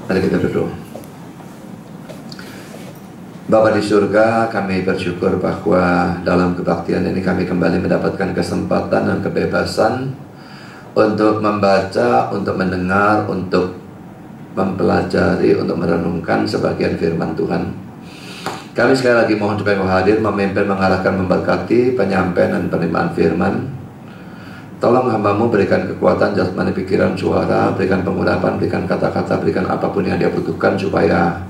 Mari kita berdoa. Bapa di surga, kami bersyukur bahwa dalam kebaktian ini kami kembali mendapatkan kesempatan dan kebebasan untuk membaca, untuk mendengar, untuk mempelajari, untuk merenungkan sebagian firman Tuhan. Kami sekali lagi mohon supaya Engkau hadir, memimpin, mengarahkan, memberkati penyampaian dan penerimaan firman. Tolong hamba-Mu berikan kekuatan jasmani, pikiran, suara, berikan pengurapan, berikan kata-kata, berikan apapun yang Dia butuhkan supaya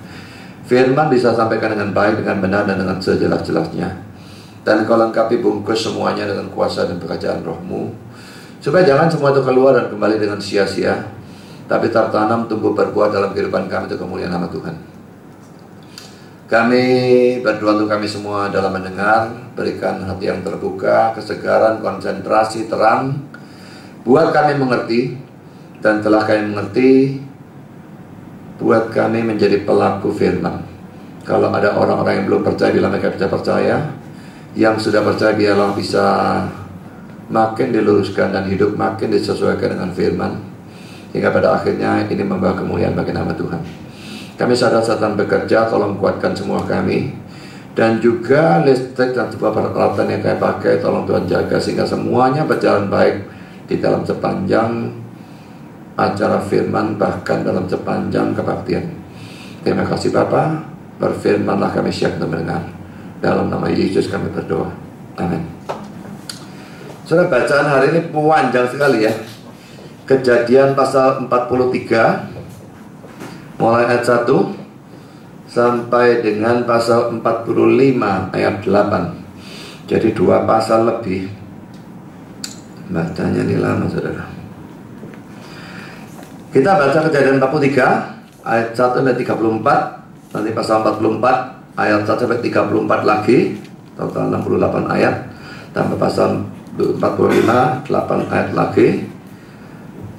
firman bisa sampaikan dengan baik, dengan benar, dan dengan sejelas-jelasnya. Dan Kau lengkapi bungkus semuanya dengan kuasa dan pekerjaan Roh-Mu, supaya jangan semua itu keluar dan kembali dengan sia-sia, tapi tertanam, tumbuh, berbuah dalam kehidupan kami untuk kemuliaan nama Tuhan. Kami berdoa untuk kami semua dalam mendengar, berikan hati yang terbuka, kesegaran, konsentrasi, terang, buat kami mengerti, dan telah kami mengerti, buat kami menjadi pelaku firman. Kalau ada orang-orang yang belum percaya, bila mereka bisa percaya. Yang sudah percaya, biarlah bisa makin diluruskan dan hidup makin disesuaikan dengan firman, hingga pada akhirnya ini membawa kemuliaan bagi nama Tuhan. Kami sadar Satan bekerja, tolong kuatkan semua kami. Dan juga listrik dan sebuah peralatan yang kami pakai, tolong Tuhan jaga sehingga semuanya berjalan baik di dalam sepanjang acara firman, bahkan dalam sepanjang kebaktian. Terima kasih Bapa, berfirmanlah kami siap untuk mendengar. Dalam nama Yesus kami berdoa, amin. Saudara, bacaan hari ini panjang sekali ya. Kejadian pasal 43 mulai ayat 1 sampai dengan pasal 45 ayat 8. Jadi 2 pasal lebih. Bacanya ini lama saudara. Kita baca Kejadian 43 ayat 1 sampai 34. Nanti pasal 44 ayat 1 sampai 34 lagi. Total 68 ayat. Tambah pasal 45 8 ayat lagi.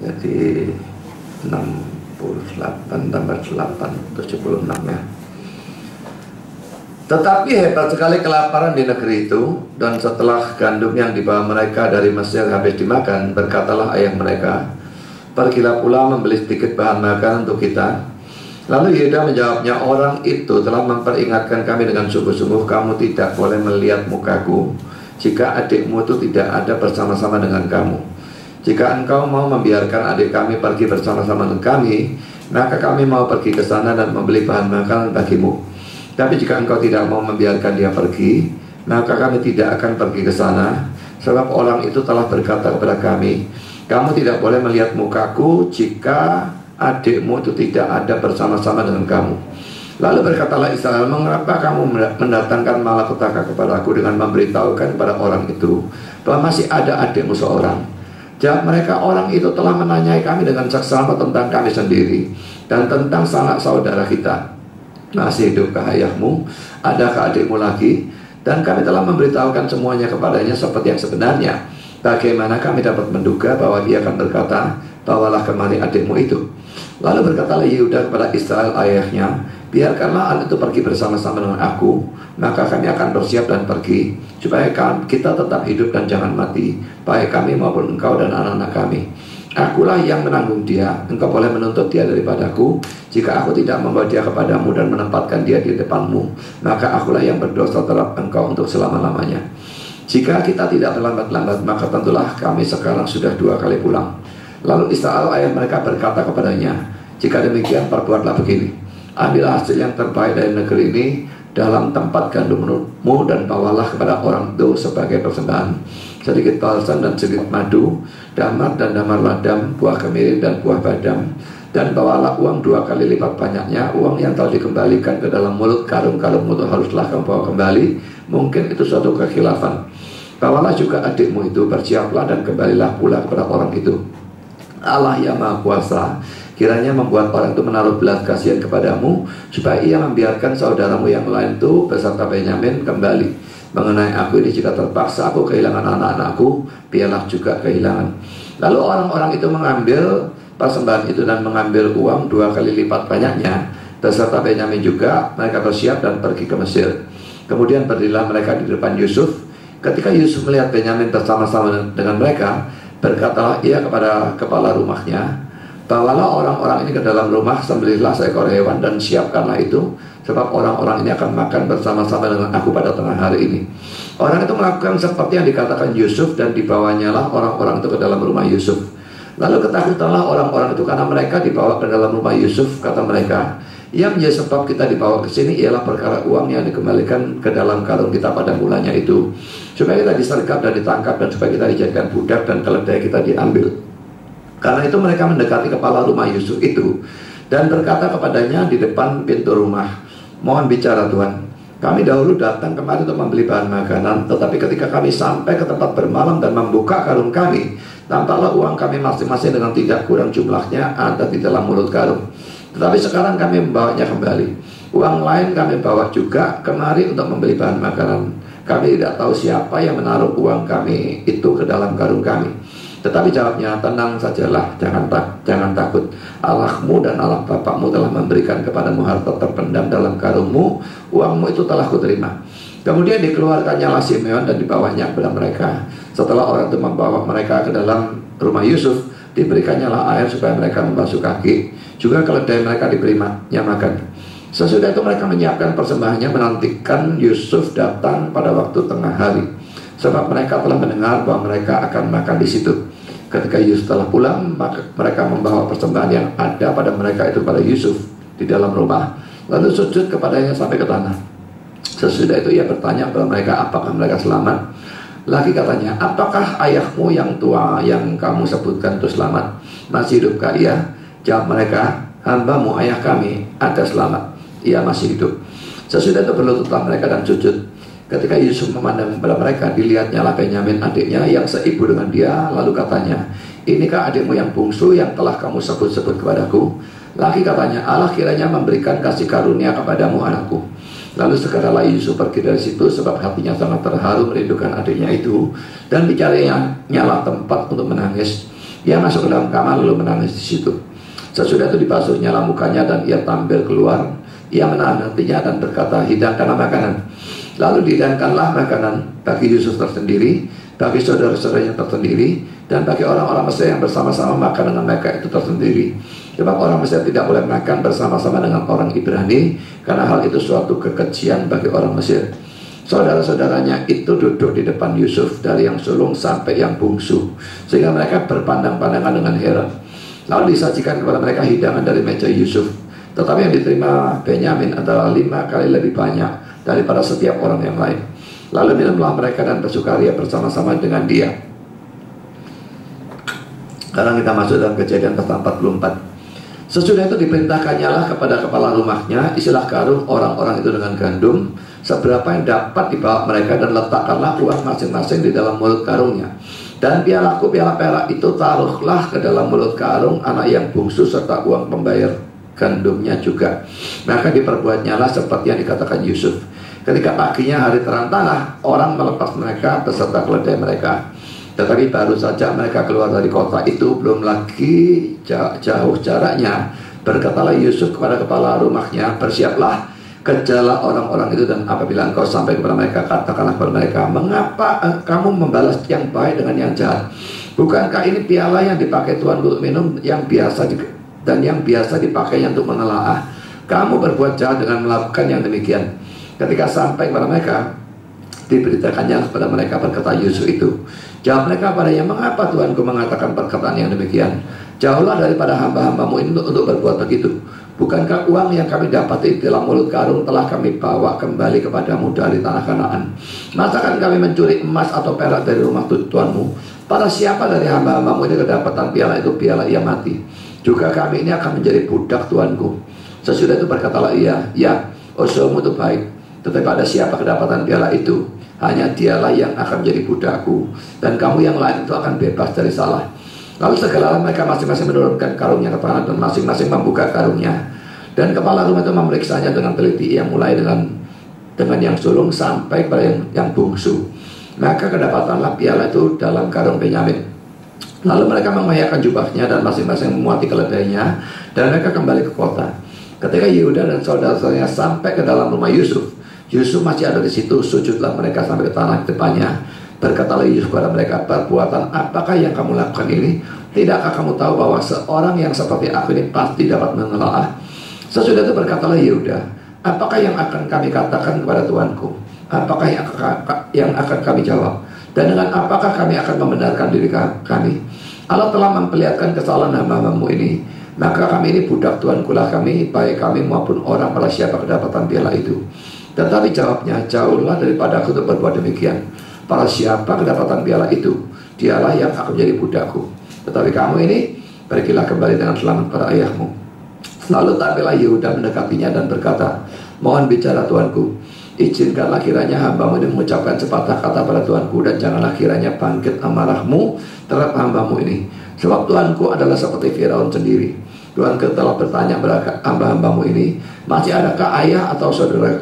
Jadi 68 tambah 8 76 ya. Tetapi hebat sekali kelaparan di negeri itu, dan setelah gandum yang dibawa mereka dari Mesir habis dimakan, berkatalah ayah mereka, pergilah pula membeli sedikit bahan makanan untuk kita. Lalu Yehuda menjawabnya, orang itu telah memperingatkan kami dengan sungguh-sungguh, kamu tidak boleh melihat mukaku jika adikmu itu tidak ada bersama-sama dengan kamu. Jika engkau mau membiarkan adik kami pergi bersama-sama dengan kami, maka kami mau pergi ke sana dan membeli bahan makanan bagimu. Tapi jika engkau tidak mau membiarkan dia pergi, maka kami tidak akan pergi ke sana. Sebab orang itu telah berkata kepada kami, kamu tidak boleh melihat mukaku jika adikmu itu tidak ada bersama-sama dengan kamu. Lalu berkatalah Israel, mengapa kamu mendatangkan malapetaka kepadaku dengan memberitahukan kepada orang itu bahwa masih ada adikmu seorang? Jawab mereka, orang itu telah menanyai kami dengan saksama tentang kami sendiri dan tentang sanak saudara kita. Masih hidupkah ayahmu? Adakah adikmu lagi? Dan kami telah memberitahukan semuanya kepadanya seperti yang sebenarnya. Bagaimana kami dapat menduga bahwa ia akan berkata, bawalah kemari adikmu itu. Lalu berkatalah Yehuda kepada Israel ayahnya, biarkanlah anak itu pergi bersama-sama dengan aku, maka kami akan bersiap dan pergi, supaya kita tetap hidup dan jangan mati, baik kami maupun engkau dan anak-anak kami. Akulah yang menanggung dia, engkau boleh menuntut dia daripadaku. Jika aku tidak membawa dia kepadamu dan menempatkan dia di depanmu, maka akulah yang berdosa terhadap engkau untuk selama-lamanya. Jika kita tidak terlambat-lambat, maka tentulah kami sekarang sudah 2 kali pulang. Lalu Israel ayah mereka berkata kepadanya, jika demikian perbuatlah begini, ambillah hasil yang terbaik dari negeri ini dalam tempat gandummu dan bawalah kepada orang itu sebagai persembahan, sedikit balsam dan sedikit madu, damar dan damar ladam, buah kemiri dan buah badam. Dan bawalah uang 2 kali lipat banyaknya, uang yang telah dikembalikan ke dalam mulut karung-karungmu itu haruslah kamu bawa kembali. Mungkin itu suatu kekhilafan. Bawalah juga adikmu itu, bersiaplah dan kembalilah pula kepada orang itu. Allah yang Maha Kuasa kiranya membuat orang itu menaruh belas kasihan kepadamu, supaya ia membiarkan saudaramu yang lain itu beserta Benyamin kembali. Mengenai aku ini, jika terpaksa aku kehilangan anak-anakku, biarlah juga kehilangan. Lalu orang-orang itu mengambil persembahan itu dan mengambil uang 2 kali lipat banyaknya, beserta Benyamin juga. Mereka bersiap dan pergi ke Mesir. Kemudian berdirilah mereka di depan Yusuf. Ketika Yusuf melihat Benyamin bersama-sama dengan mereka, berkatalah ia kepada kepala rumahnya, bawalah orang-orang ini ke dalam rumah, sembelihlah seekor hewan dan siapkanlah itu, sebab orang-orang ini akan makan bersama-sama dengan aku pada tengah hari ini. Orang itu melakukan seperti yang dikatakan Yusuf, dan dibawanyalah orang-orang itu ke dalam rumah Yusuf. Lalu ketakutanlah orang-orang itu karena mereka dibawa ke dalam rumah Yusuf. Kata mereka, yang menjadi sebab kita dibawa ke sini ialah perkara uang yang dikembalikan ke dalam karung kita pada mulanya itu, supaya kita disergap dan ditangkap, dan supaya kita dijadikan budak dan keledai kita diambil. Karena itu mereka mendekati kepala rumah Yusuf itu dan berkata kepadanya di depan pintu rumah, mohon bicara Tuhan, kami dahulu datang kemari untuk membeli bahan makanan, tetapi ketika kami sampai ke tempat bermalam dan membuka karung kami, tampaklah uang kami masing-masing dengan tidak kurang jumlahnya ada di dalam mulut karung. Tetapi sekarang kami membawanya kembali. Uang lain kami bawa juga kemari untuk membeli bahan makanan. Kami tidak tahu siapa yang menaruh uang kami itu ke dalam karung kami. Tetapi jawabnya, tenang sajalah, jangan takut. Allahmu dan Allah bapakmu telah memberikan kepadamu harta terpendam dalam karungmu. Uangmu itu telah kuterima. Kemudian dikeluarkannya Simeon dan dibawanya kepada mereka. Setelah orang itu membawa mereka ke dalam rumah Yusuf, diberikannya air supaya mereka membasuh kaki. Juga keledai mereka diberinya makan. Sesudah itu mereka menyiapkan persembahannya, menantikan Yusuf datang pada waktu tengah hari, sebab mereka telah mendengar bahwa mereka akan makan di situ. Ketika Yusuf telah pulang, maka mereka membawa persembahan yang ada pada mereka itu pada Yusuf di dalam rumah, lalu sujud kepadanya sampai ke tanah. Sesudah itu ia bertanya kepada mereka, apakah mereka selamat? Lagi katanya, apakah ayahmu yang tua yang kamu sebutkan itu selamat? Masih hidupkah ia? Jawab mereka, hambamu ayah kami ada selamat, ia masih hidup. Sesudah itu berlututlah mereka dan sujud. Ketika Yusuf memandang kepada mereka, dilihatnya lah Benyamin adiknya yang seibu dengan dia. Lalu katanya, inikah adikmu yang bungsu yang telah kamu sebut-sebut kepadaku? Lagi katanya, Allah kiranya memberikan kasih karunia kepadamu anakku. Lalu segeralah Yusuf pergi dari situ, sebab hatinya sangat terharu merindukan adiknya itu, dan dicarinya nyala tempat untuk menangis. Ia masuk ke dalam kamar lalu menangis di situ. Sesudah itu dibasuhnya lah mukanya dan ia tampil keluar. Ia menahan hatinya dan berkata, hidangkanlah makanan. Lalu dihidangkanlah makanan bagi Yusuf tersendiri, bagi saudara-saudaranya tersendiri, dan bagi orang-orang Mesir yang bersama-sama makan dengan mereka itu tersendiri. Sebab orang Mesir tidak boleh makan bersama-sama dengan orang Ibrani, karena hal itu suatu kekejian bagi orang Mesir. Saudara-saudaranya itu duduk di depan Yusuf, dari yang sulung sampai yang bungsu, sehingga mereka berpandang-pandangan dengan heran. Lalu disajikan kepada mereka hidangan dari meja Yusuf. Tetapi yang diterima Benyamin adalah 5 kali lebih banyak daripada setiap orang yang lain. Lalu minumlah mereka dan bersukaria bersama-sama dengan dia. Sekarang kita masuk dalam Kejadian pasal 44. Sesudah itu diperintahkannya lah kepada kepala rumahnya, isilah karung orang-orang itu dengan gandum, seberapa yang dapat dibawa mereka, dan letakkanlah uang masing-masing di dalam mulut karungnya. Dan pialaku, piala perak itu taruhlah ke dalam mulut karung anak yang bungsu serta uang pembayar gandumnya juga. Maka diperbuatnyalah seperti yang dikatakan Yusuf. Ketika paginya hari terang tanah, orang melepas mereka beserta keledai mereka. Tetapi baru saja mereka keluar dari kota itu, belum lagi jauh jaraknya, berkatalah Yusuf kepada kepala rumahnya, bersiaplah, kejarlah orang-orang itu, dan apabila engkau sampai kepada mereka, katakanlah kepada mereka, mengapa kamu membalas yang baik dengan yang jahat? Bukankah ini piala yang dipakai Tuhan untuk minum, yang biasa dan yang biasa dipakainya untuk menelaah? Kamu berbuat jahat dengan melakukan yang demikian. Ketika sampai kepada mereka, diberitakannya kepada mereka, berkata Yusuf itu. Jawab mereka padanya, mengapa Tuanku mengatakan perkataan yang demikian? Jauhlah daripada hamba-hambamu ini untuk berbuat begitu. Bukankah uang yang kami dapati dalam mulut karung telah kami bawa kembali kepadamu dari tanah Kanaan? Masakan kami mencuri emas atau perak dari rumah Tuanmu? Pada siapa dari hamba-hambamu ini kedapatan piala itu, piala ia mati? Juga kami ini akan menjadi budak Tuanku. Sesudah itu berkatalah ia, ya, usulmu itu baik. Tetapi pada siapa kedapatan piala itu, hanya dialah yang akan menjadi budakku, dan kamu yang lain itu akan bebas dari salah. Lalu segala mereka masing-masing menurunkan karungnya ke tanah, dan masing-masing membuka karungnya. Dan kepala rumah itu memeriksanya dengan teliti, yang mulai dengan yang sulung sampai pada yang bungsu. Maka kedapatanlah piala itu dalam karung Benyamin. Lalu mereka mengoyakkan jubahnya dan masing-masing memuati keledainya, dan mereka kembali ke kota. Ketika Yehuda dan saudara-saudaranya sampai ke dalam rumah Yusuf, Yusuf masih ada di situ. Sujudlah mereka sampai ke tanah di depannya. Berkatalah Yusuf kepada mereka, perbuatan apakah yang kamu lakukan ini? Tidakkah kamu tahu bahwa seorang yang seperti aku ini pasti dapat menelaah? Sesudah itu berkatalah Yehuda, apakah yang akan kami katakan kepada Tuanku? Apakah yang akan kami jawab? Dan dengan apakah kami akan membenarkan diri kami? Allah telah memperlihatkan kesalahan hamba-Mu ini, maka kami ini budak Tuanku lah kami, baik kami maupun orang pada siapa kedapatan piala itu. Tetapi jawabnya, jauhlah daripada aku untuk berbuat demikian. Pada siapa kedapatan piala itu, dialah yang akan menjadi budakku. Tetapi kamu ini, pergilah kembali dengan selamat pada ayahmu. Lalu tampillah Yehuda mendekatinya dan berkata, mohon bicara Tuanku, izinkanlah kiranya hamba-Mu ini mengucapkan sepatah kata pada Tuanku, dan janganlah kiranya bangkit amarah-Mu terhadap hamba-Mu ini. Sebab Tuanku adalah seperti Firaun sendiri. Tuanku telah bertanya kepada hamba-hamba-Mu ini, masih adakah ayah atau saudara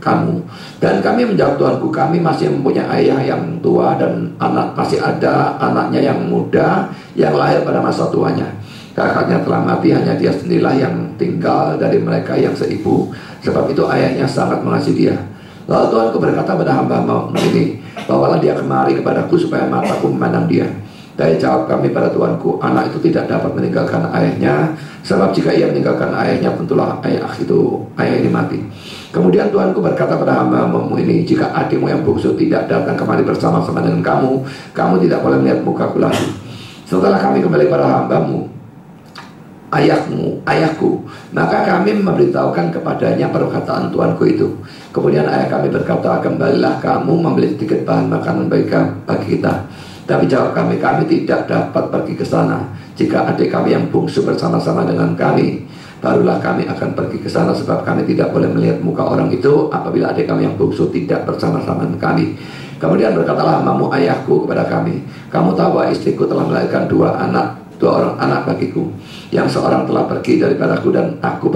kamu? Dan kami menjawab, Tuanku, kami masih mempunyai ayah yang tua dan anak masih ada anaknya yang muda yang lahir pada masa tuanya. Kakaknya telah mati, hanya dia sendirilah yang tinggal dari mereka yang seibu, sebab itu ayahnya sangat mengasihi dia. Lalu Tuanku berkata pada hamba-Mu ini, bawalah dia kemari kepadaku supaya mataku memandang dia. Dan jawab kami pada Tuanku, anak itu tidak dapat meninggalkan ayahnya, sebab jika ia meninggalkan ayahnya, tentulah ayah ini mati. Kemudian Tuanku berkata pada hamba-Mu ini, jika adikmu yang bungsu tidak datang kemari bersama-sama dengan kamu, kamu tidak boleh melihat mukaku lagi. Setelah kami kembali pada hamba-Mu, ayahku, maka kami memberitahukan kepadanya perkataan Tuanku itu. Kemudian ayah kami berkata, kembalilah kamu membeli sedikit bahan makanan bagi kita. Tapi jawab kami tidak dapat pergi ke sana. Jika adik kami yang bungsu bersama-sama dengan kami, barulah kami akan pergi ke sana, sebab kami tidak boleh melihat muka orang itu apabila adik kami yang bungsu tidak bersama-sama dengan kami. Kemudian berkatalah hamba-Mu ayahku kepada kami, kamu tahu bahwa istriku telah melahirkan dua orang anak bagiku. Yang seorang telah pergi daripadaku, dan aku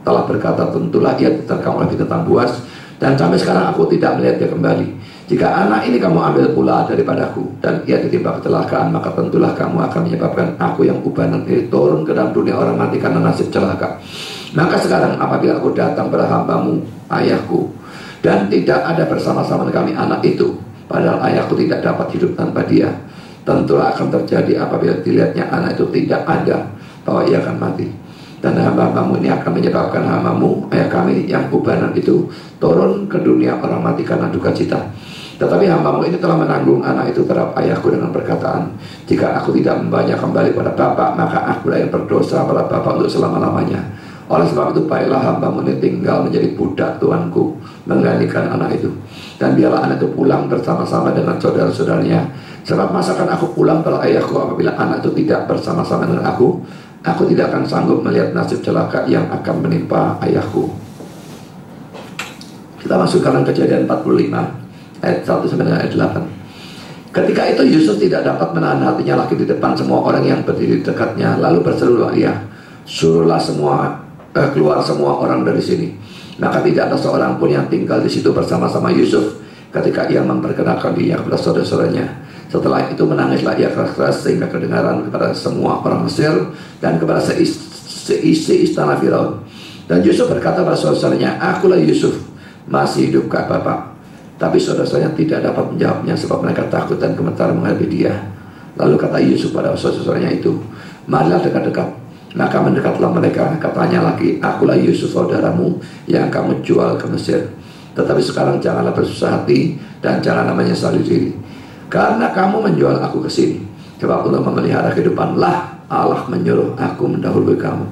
telah berkata, tentulah ia diterkam oleh binatang buas, dan sampai sekarang aku tidak melihat dia kembali. Jika anak ini kamu ambil pula daripadaku, dan ia ditimpa kecelakaan, maka tentulah kamu akan menyebabkan aku yang ubanan ini turun ke dalam dunia orang mati karena nasib celaka. Maka sekarang apabila aku datang pada hamba-Mu ayahku, dan tidak ada bersama-sama dengan kami anak itu, padahal ayahku tidak dapat hidup tanpa dia, tentulah akan terjadi apabila dilihatnya anak itu tidak ada, bahwa ia akan mati. Dan hamba-Mu ini akan menyebabkan hamba-Mu ayah kami yang ubanan itu turun ke dunia orang mati karena duka cita. Tetapi hamba-Mu ini telah menanggung anak itu terhadap ayahku dengan perkataan, jika aku tidak membawanya kembali pada Bapa, maka akulah yang berdosa pada Bapa untuk selama-lamanya. Oleh sebab itu baiklah hamba-Mu ini tinggal menjadi budak Tuanku, menggantikan anak itu. Dan biarlah anak itu pulang bersama-sama dengan saudara-saudaranya, sebab masakan aku pulang pada ayahku apabila anak itu tidak bersama-sama dengan aku tidak akan sanggup melihat nasib celaka yang akan menimpa ayahku. Kita masuk ke dalam Kejadian 45 ayat 1 sampai dengan ayat 8. Ketika itu Yusuf tidak dapat menahan hatinya lagi di depan semua orang yang berdiri dekatnya, lalu berserulah ia, suruhlah keluar semua orang dari sini. Maka tidak ada seorang pun yang tinggal di situ bersama-sama Yusuf ketika ia memperkenalkan dirinya kepada saudara-saudaranya. Setelah itu menangislah ia keras-keras sehingga kedengaran kepada semua orang Mesir dan kepada seisi istana Firaun. Dan Yusuf berkata pada saudara-saudaranya, akulah Yusuf, masih hidupkah Bapak? Tapi saudara-saudaranya tidak dapat menjawabnya, sebab mereka takut dan gemetar menghadapi dia. Lalu kata Yusuf pada saudara-saudaranya itu, marilah dekat-dekat. Maka mendekatlah mereka, katanya lagi, akulah Yusuf saudaramu yang kamu jual ke Mesir. Tetapi sekarang janganlah bersusah hati dan janganlah menyesali diri, karena kamu menjual aku ke sini. Sebab untuk memelihara kehidupanlah Allah menyuruh aku mendahului kamu.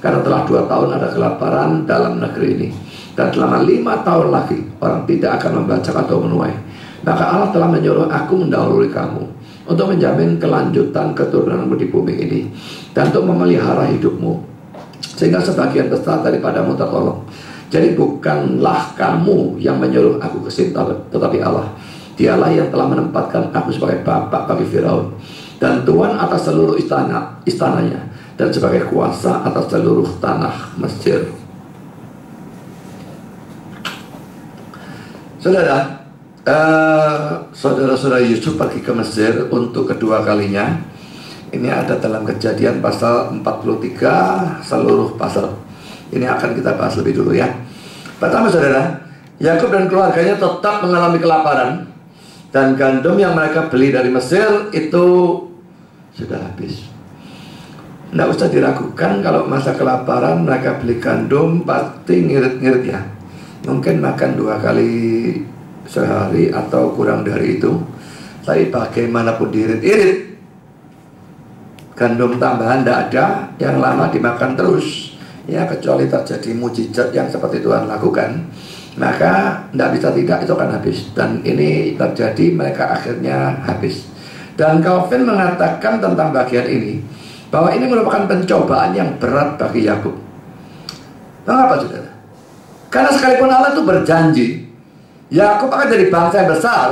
Karena telah 2 tahun ada kelaparan dalam negeri ini, dan selama 5 tahun lagi orang tidak akan membaca atau menuai. Maka Allah telah menyuruh aku mendahului kamu untuk menjamin kelanjutan keturunanmu di bumi ini, dan untuk memelihara hidupmu, sehingga sebagian besar daripadamu tertolong. Jadi bukanlah kamu yang menyuruh aku ke sini, tetapi Allah. Dialah yang telah menempatkan aku sebagai bapak bagi Firaun, dan tuan atas seluruh istananya, dan sebagai kuasa atas seluruh tanah Mesir. Saudara-saudara Yusuf pergi ke Mesir untuk kedua kalinya. Ini ada dalam Kejadian pasal 43 seluruh pasal. Ini akan kita bahas lebih dulu ya. Pertama saudara, Yakub dan keluarganya tetap mengalami kelaparan. Dan gandum yang mereka beli dari Mesir itu sudah habis. Tidak usah diragukan, kalau masa kelaparan mereka beli gandum pasti ngirit-ngirit ya. Mungkin makan 2 kali sehari atau kurang dari itu. Tapi bagaimanapun diirit-irit, gandum tambahan tidak ada, yang lama dimakan terus. Ya, kecuali terjadi mujizat yang seperti Tuhan lakukan, maka tidak bisa tidak, itu akan habis. Dan ini terjadi, mereka akhirnya habis. Dan Calvin mengatakan tentang bagian ini, bahwa ini merupakan pencobaan yang berat bagi Yakub. Mengapa, saudara? Karena sekalipun Allah itu berjanji Yakub akan jadi bangsa yang besar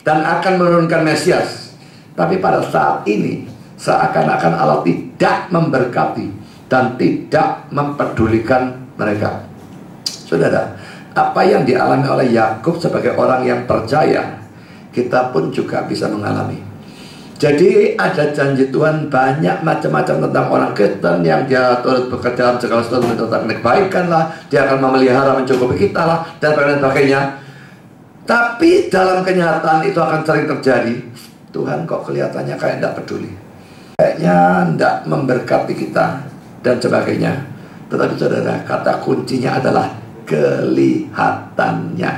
dan akan menurunkan Mesias, tapi pada saat ini seakan-akan Allah tidak memberkati dan tidak mempedulikan mereka. Saudara, apa yang dialami oleh Yakub sebagai orang yang percaya, kita pun juga bisa mengalami. Jadi ada janji Tuhan banyak macam-macam tentang orang Kristen yang dia turut bekerja dalam segala sesuatu tentang kebaikan lah, dia akan memelihara mencukupi kita lah, dan sebagainya. Tapi dalam kenyataan itu akan sering terjadi, Tuhan kok kelihatannya kayak tidak peduli, kayaknya tidak memberkati kita dan sebagainya. Tetapi saudara, kata kuncinya adalah kelihatannya,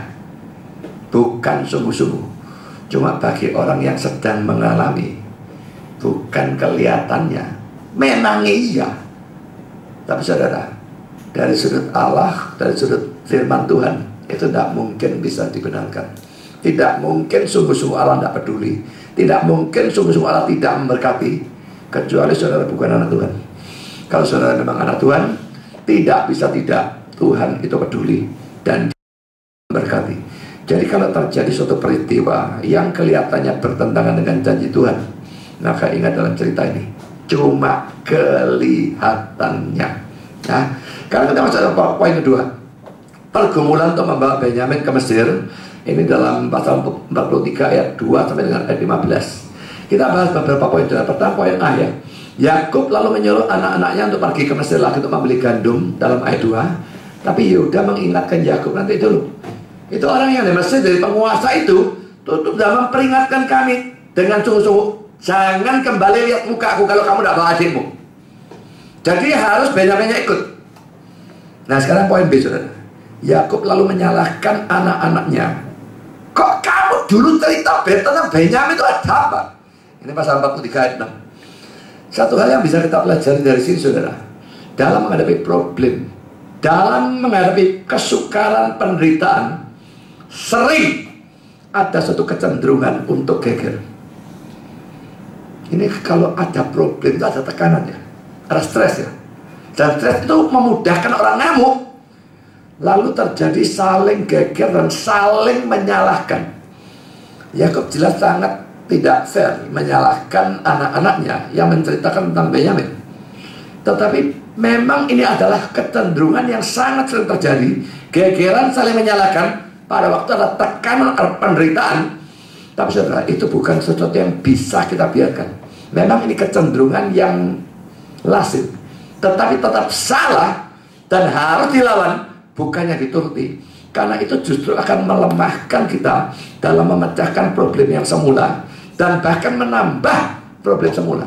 bukan sungguh-sungguh. Cuma bagi orang yang sedang mengalami, bukan kelihatannya. Memang iya, tapi saudara, dari sudut Allah, dari sudut firman Tuhan, itu tidak mungkin bisa dibenarkan. Tidak mungkin sungguh-sungguh Allah tidak peduli. Tidak mungkin sungguh-sungguh Allah tidak memberkati, kecuali saudara bukan anak Tuhan. Kalau saudara memang anak Tuhan, tidak bisa tidak, Tuhan itu peduli dan memberkati. Jadi kalau terjadi suatu peristiwa yang kelihatannya bertentangan dengan janji Tuhan, maka ingat dalam cerita ini, cuma kelihatannya. Nah, kalau kita masuk ke poin kedua, pergumulan untuk membawa Benyamin ke Mesir. Ini dalam pasal 43 ayat 2 sampai dengan ayat 15. Kita bahas beberapa poin. Pertama, poin A ya. Yakub lalu menyuruh anak-anaknya untuk pergi ke Mesir lagi untuk membeli gandum dalam ayat 2. Tapi Yehuda mengingatkan Yakub, nanti dulu, itu orang yang di Mesir dari penguasa itu tutup dan memperingatkan kami dengan sungguh-sungguh, jangan kembali lihat muka aku kalau kamu tidak bawa adikmu. Jadi harus Benyaminnya ikut. Nah sekarang poin B, saudara. Yakub lalu menyalahkan anak-anaknya. Kok kamu dulu cerita tentang Benyamin itu ada apa? Ini pasal 43 ayat 6. Satu hal yang bisa kita pelajari dari sini, saudara, dalam menghadapi problem, dalam menghadapi kesukaran, penderitaan, sering ada suatu kecenderungan untuk geger. Ini kalau ada problem itu ada tekanan ya, ada stres ya. Dan stres itu memudahkan orang ngamuk. Lalu terjadi saling geger dan saling menyalahkan. Yakub jelas sangat tidak fair menyalahkan anak-anaknya yang menceritakan tentang Benyamin. Tetapi memang ini adalah kecenderungan yang sangat sering terjadi. Gegeran saling menyalahkan pada waktu ada tekanan, ada penderitaan. Tapi saudara, itu bukan sesuatu yang bisa kita biarkan. Memang ini kecenderungan yang lazim, tetapi tetap salah dan harus dilawan, bukannya dituruti. Karena itu justru akan melemahkan kita dalam memecahkan problem yang semula dan bahkan menambah problem semula.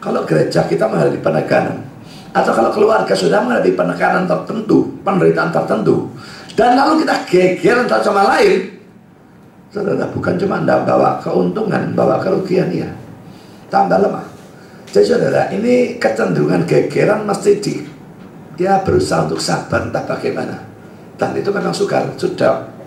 Kalau gereja kita menghadapi penekanan, atau kalau keluarga sudah menghadapi penekanan tertentu, penderitaan tertentu, dan lalu kita geger antara sama lain, saudara, bukan cuma tidak bawa keuntungan, bawa kerugian ya, tambah lemah. Jadi saudara, ini kecenderungan gegeran mesti dia berusaha untuk sabar, entah bagaimana. Dan itu memang sudah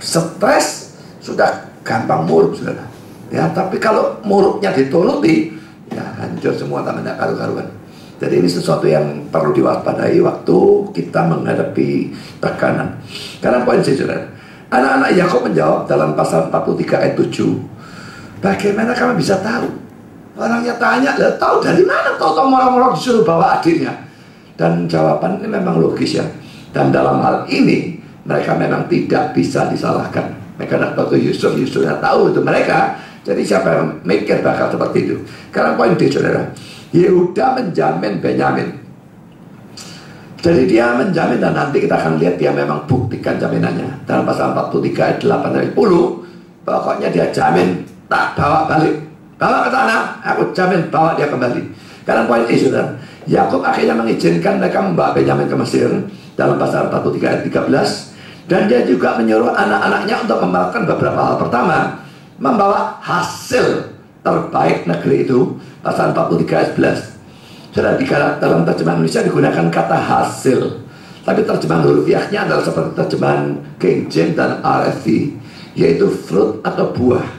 stres, sudah gampang muruk, saudara. Ya, tapi kalau muruknya dituruti, ya hancur semua, tak ada karu-karuan. Jadi ini sesuatu yang perlu diwaspadai waktu kita menghadapi tekanan. Karena poin C, saudara, anak-anak Yakub menjawab dalam pasal 43 ayat 7, bagaimana kami bisa tahu? Orangnya tanya, tahu dari mana? Tahu moro-moro disuruh bawa adiknya. Dan jawaban ini memang logis ya. Dan dalam hal ini mereka memang tidak bisa disalahkan. Mereka tidak tahu Yusuf tidak tahu itu mereka. Jadi siapa yang mikir bakal seperti itu? Karena poin D, saudara, Yehuda menjamin Benyamin. Jadi dia menjamin, dan nanti kita akan lihat dia memang buktikan jaminannya. Dalam pasal 43 ayat 8 dari 10, Pokoknya dia jamin tak bawa balik. Bawa ke tanah, aku jamin bawa dia kembali. Karena poin ini saudara, Yakub akhirnya mengizinkan mereka membawa Benyamin ke Mesir dalam pasal 43 ayat 13. Dan dia juga menyuruh anak-anaknya untuk melakukan beberapa hal. Pertama, membawa hasil terbaik negeri itu, pasal 43 ayat 11. Saudara, dalam terjemahan Indonesia digunakan kata hasil, tapi terjemahan hurufiahnya adalah seperti terjemahan King James dan RSV, yaitu fruit atau buah.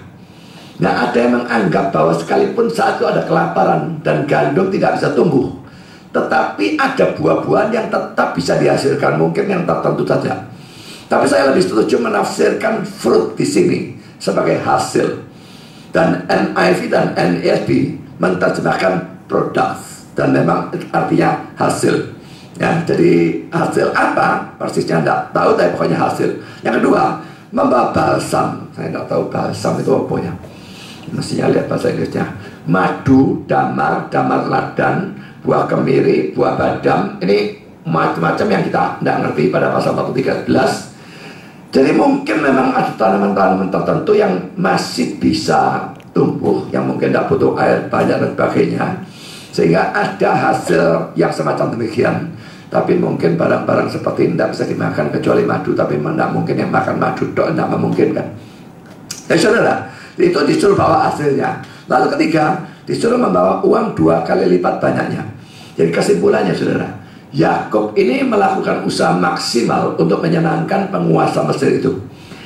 Nah, ada yang menganggap bahwa sekalipun saat itu ada kelaparan dan gandum tidak bisa tumbuh, tetapi ada buah-buahan yang tetap bisa dihasilkan, mungkin yang tertentu saja. Tapi saya lebih setuju menafsirkan fruit di sini sebagai hasil. Dan NIV dan NESV menerjemahkan products, dan memang artinya hasil. Ya, jadi hasil apa persisnya tidak tahu, tapi pokoknya hasil. Yang kedua, membawa balsam. Saya tidak tahu balsam itu apa ya. Mestinya lihat bahasa Inggrisnya. Madu, damar, damar ladan, buah kemiri, buah badam. Ini macam-macam yang kita tidak ngerti pada pasal 43 11. Jadi mungkin memang ada tanaman-tanaman tertentu yang masih bisa tumbuh, yang mungkin tidak butuh air banyak dan sebagainya, sehingga ada hasil yang semacam demikian. Tapi mungkin barang-barang seperti ini tidak bisa dimakan kecuali madu. Tapi tidak mungkin yang makan madu, tidak memungkinkan. Ya saudara, itu disuruh bawa hasilnya. Lalu ketiga, disuruh membawa uang 2 kali lipat banyaknya. Jadi kesimpulannya saudara, Yakub ini melakukan usaha maksimal untuk menyenangkan penguasa Mesir itu.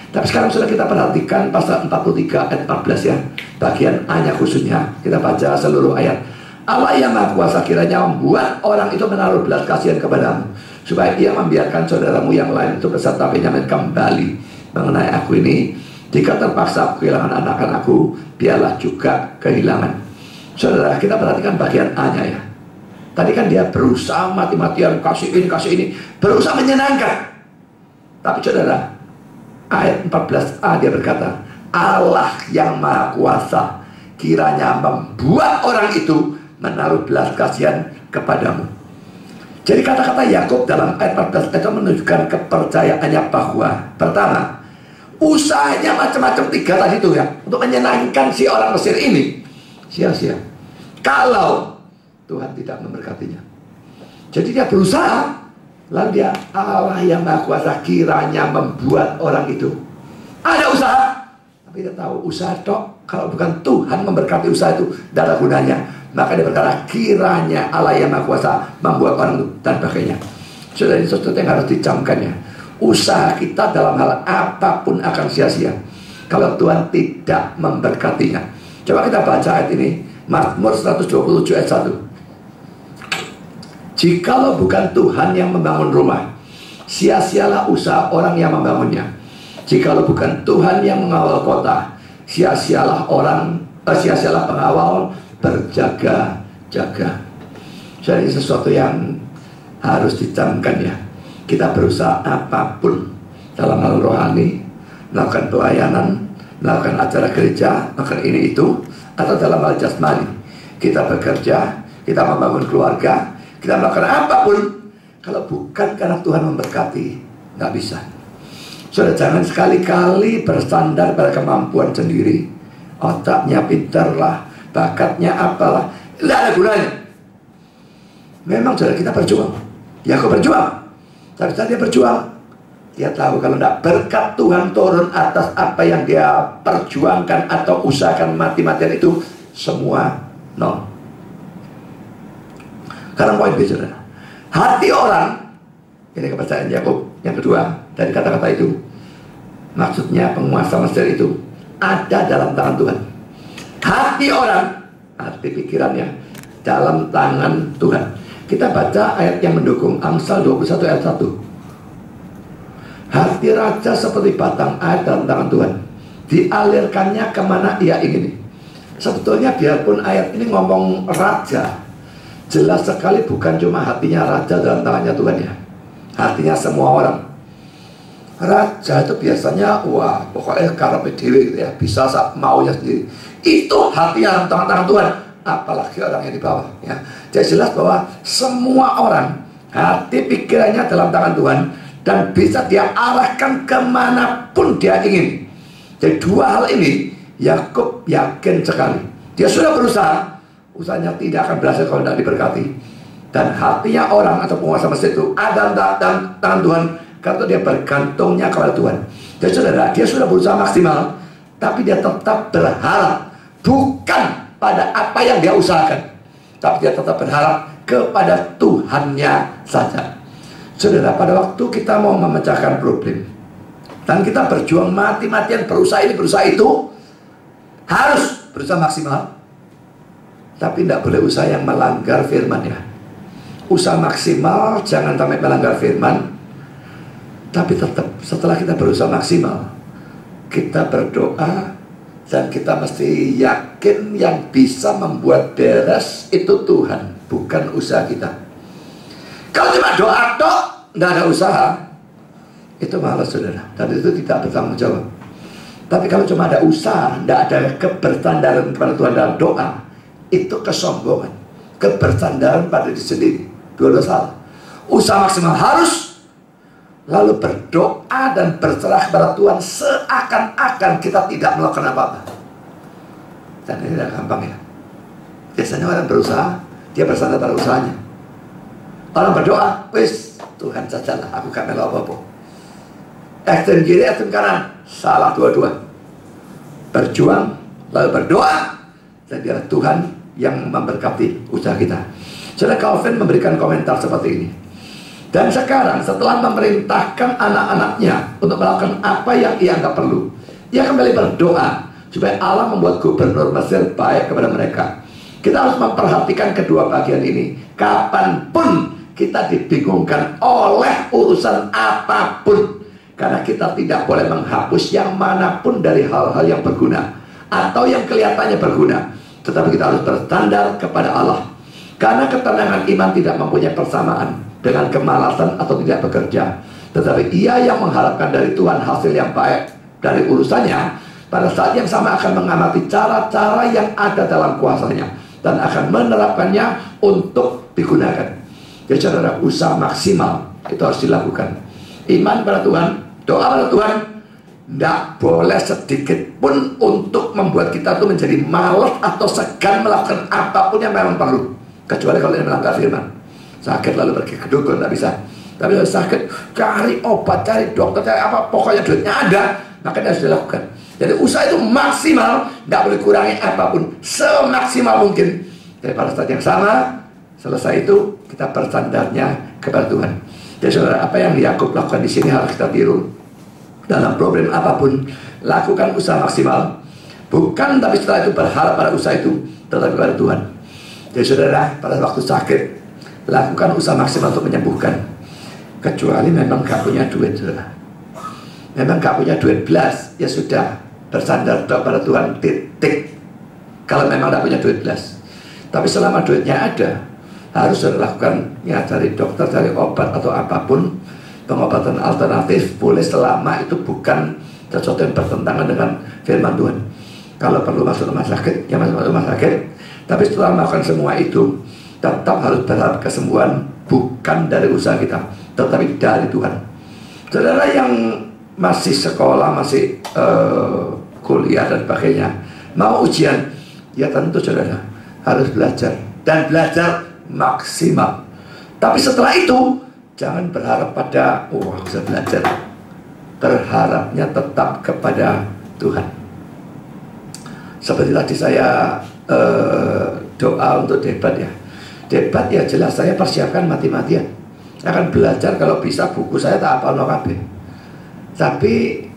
Tapi sekarang sudah kita perhatikan pasal 43 ayat 14 ya, bagian A-nya khususnya. Kita baca seluruh ayat. Allah yang Maha Kuasa kiranya membuat orang itu menaruh belas kasihan kepadamu, supaya ia membiarkan saudaramu yang lain itu beserta Benyamin kembali. Mengenai aku ini, jika terpaksa kehilangan anak-anakku, biarlah juga kehilangan. Saudara, kita perhatikan bagian A-nya ya. Tadi kan dia berusaha mati-matian, kasih ini, berusaha menyenangkan. Tapi saudara, ayat 14a dia berkata, Allah yang Maha Kuasa kiranya membuat orang itu menaruh belas kasihan kepadamu. Jadi kata-kata Yakub dalam ayat 14 itu menunjukkan kepercayaannya bahwa pertama, usahanya macam-macam 3 tadi itu ya, untuk menyenangkan si orang Mesir ini sia-sia kalau Tuhan tidak memberkatinya. Jadi dia berusaha, lalu dia, Allah yang Maha Kuasa kiranya membuat orang itu ada usaha, tapi dia tahu usaha tok, kalau bukan Tuhan memberkati usaha itu tidak ada gunanya. Maka dia berkata kiranya Allah yang Maha Kuasa membuat orang itu dan sebagainya. Sudah, ini sesuatu yang harus dicamkan ya. Usaha kita dalam hal apapun akan sia-sia kalau Tuhan tidak memberkatinya. Coba kita baca ayat ini, Mazmur 127 ayat 1. Jikalau bukan Tuhan yang membangun rumah, sia-sialah usaha orang yang membangunnya. Jikalau bukan Tuhan yang mengawal kota, sia-sialah pengawal berjaga-jaga. Jadi sesuatu yang harus dicamkan ya. Kita berusaha apapun dalam hal rohani, melakukan pelayanan, melakukan acara gereja, melakukan ini itu, atau dalam hal jasmani. Kita bekerja, kita membangun keluarga, kita melakukan apapun, kalau bukan karena Tuhan memberkati, nggak bisa. Saudara, jangan sekali-kali bersandar pada kemampuan sendiri. Otaknya pintar lah, bakatnya apalah, nggak ada gunanya. Memang saudara, kita berjuang. Ya, aku berjuang. Tapi saat dia berjuang, dia tahu kalau tidak berkat Tuhan turun atas apa yang dia perjuangkan atau usahakan mati-matian itu, semua nol. Karena poin B, saudara, hati orang, ini kepercayaan Yakub yang kedua dari kata-kata itu, maksudnya penguasa Mesir itu ada dalam tangan Tuhan. Hati orang, hati pikirannya dalam tangan Tuhan. Kita baca ayat yang mendukung, Amsal 21 ayat 1. Hati raja seperti batang air dalam tangan Tuhan, dialirkannya kemana ia ingin. Sebetulnya biarpun ayat ini ngomong raja, jelas sekali bukan cuma hatinya raja dalam tangannya Tuhan ya. Hatinya semua orang. Raja itu biasanya, wah pokoknya karepe dewe gitu ya, bisa maunya sendiri. Itu hatinya dalam tangan Tuhan, apalagi orang yang di bawah ya. Jadi jelas bahwa semua orang hati pikirannya dalam tangan Tuhan, dan bisa dia arahkan kemanapun dia ingin. Jadi dua hal ini Yakub yakin sekali. Dia sudah berusaha, usahanya tidak akan berhasil kalau tidak diberkati. Dan hatinya orang atau penguasa Mesir itu ada tangan Tuhan, karena dia bergantungnya kepada Tuhan. Jadi saudara, dia sudah berusaha maksimal, tapi dia tetap berharap bukan pada apa yang dia usahakan, tapi dia tetap berharap kepada Tuhannya saja. Saudara, pada waktu kita mau memecahkan problem dan kita berjuang mati-matian, berusaha ini berusaha itu, harus berusaha maksimal, tapi tidak boleh usaha yang melanggar firman ya. Usaha maksimal, jangan sampai melanggar firman. Tapi tetap setelah kita berusaha maksimal, kita berdoa, dan kita mesti yakin yang bisa membuat beres itu Tuhan, bukan usaha kita. Kalau cuma doa tok, tidak ada usaha, itu malas saudara, dan itu tidak bertanggung jawab. Tapi kalau cuma ada usaha, tidak ada kebersandaran kepada Tuhan dalam doa, itu kesombongan, kebersandaran pada diri sendiri. Dua salah. Usaha maksimal harus, lalu berdoa dan berserah kepada Tuhan seakan-akan kita tidak melakukan apa-apa. Dan ini tidak gampang ya. Biasanya orang berusaha, dia bersandar pada usahanya. Orang berdoa, wis Tuhan sajalah, aku gak melo apa-apa. Ekstrem kiri, ekstrem kanan, salah dua-dua. Berjuang, lalu berdoa, dan biar Tuhan yang memberkati usaha kita. Saudara, Calvin memberikan komentar seperti ini. Dan sekarang setelah memerintahkan anak-anaknya untuk melakukan apa yang ia anggap perlu, ia kembali berdoa supaya Allah membuat gubernur Mesir baik kepada mereka. Kita harus memperhatikan kedua bagian ini. Kapanpun kita dibingungkan oleh urusan apapun, karena kita tidak boleh menghapus yang manapun dari hal-hal yang berguna atau yang kelihatannya berguna, tetapi kita harus bersandar kepada Allah. Karena ketenangan iman tidak mempunyai persamaan dengan kemalasan atau tidak bekerja, tetapi ia yang mengharapkan dari Tuhan hasil yang baik dari urusannya, pada saat yang sama akan mengamati cara-cara yang ada dalam kuasanya dan akan menerapkannya untuk digunakan. Jadi saudara, usaha maksimal itu harus dilakukan. Iman pada Tuhan, doa pada Tuhan, tidak boleh sedikit pun untuk membuat kita itu menjadi malas atau segan melakukan apapun yang memang perlu, kecuali kalau ini melanggar firman. Sakit lalu pergi ke dukun, tidak bisa. Tapi kalau sakit, cari obat, cari dokter, cari apa, pokoknya duitnya ada, makanya harus dilakukan. Jadi usaha itu maksimal, tidak boleh kurangi apapun, semaksimal mungkin. Jadi pada saat yang sama, selesai itu kita bersandarnya kepada Tuhan. Jadi saudara, apa yang Yakub lakukan di sini harus kita tiru. Dalam problem apapun, lakukan usaha maksimal, bukan tapi setelah itu berharap pada usaha itu, tetapi kepada Tuhan. Jadi saudara, pada waktu sakit, lakukan usaha maksimal untuk menyembuhkan. Kecuali memang gak punya duit, saudara. Memang gak punya duit belas, ya sudah, bersandar pada Tuhan, titik. Kalau memang gak punya duit belas. Tapi selama duitnya ada, harus saudara lakukan, ya cari dokter, cari obat atau apapun. Pengobatan alternatif boleh selama itu bukan sesuatu yang bertentangan dengan firman Tuhan. Kalau perlu masuk rumah sakit, ya masuk rumah sakit. Tapi setelah melakukan semua itu, tetap harus berharap kesembuhan bukan dari usaha kita, tetapi dari Tuhan. Saudara yang masih sekolah, masih kuliah dan sebagainya, mau ujian, ya tentu saudara harus belajar dan belajar maksimal. Tapi setelah itu jangan berharap pada bisa belajar. Berharapnya tetap kepada Tuhan. Seperti tadi saya doa untuk debat ya. Debat ya jelas saya persiapkan mati-matian. Saya akan belajar, kalau bisa buku saya tak hafal no kabeh. Tapi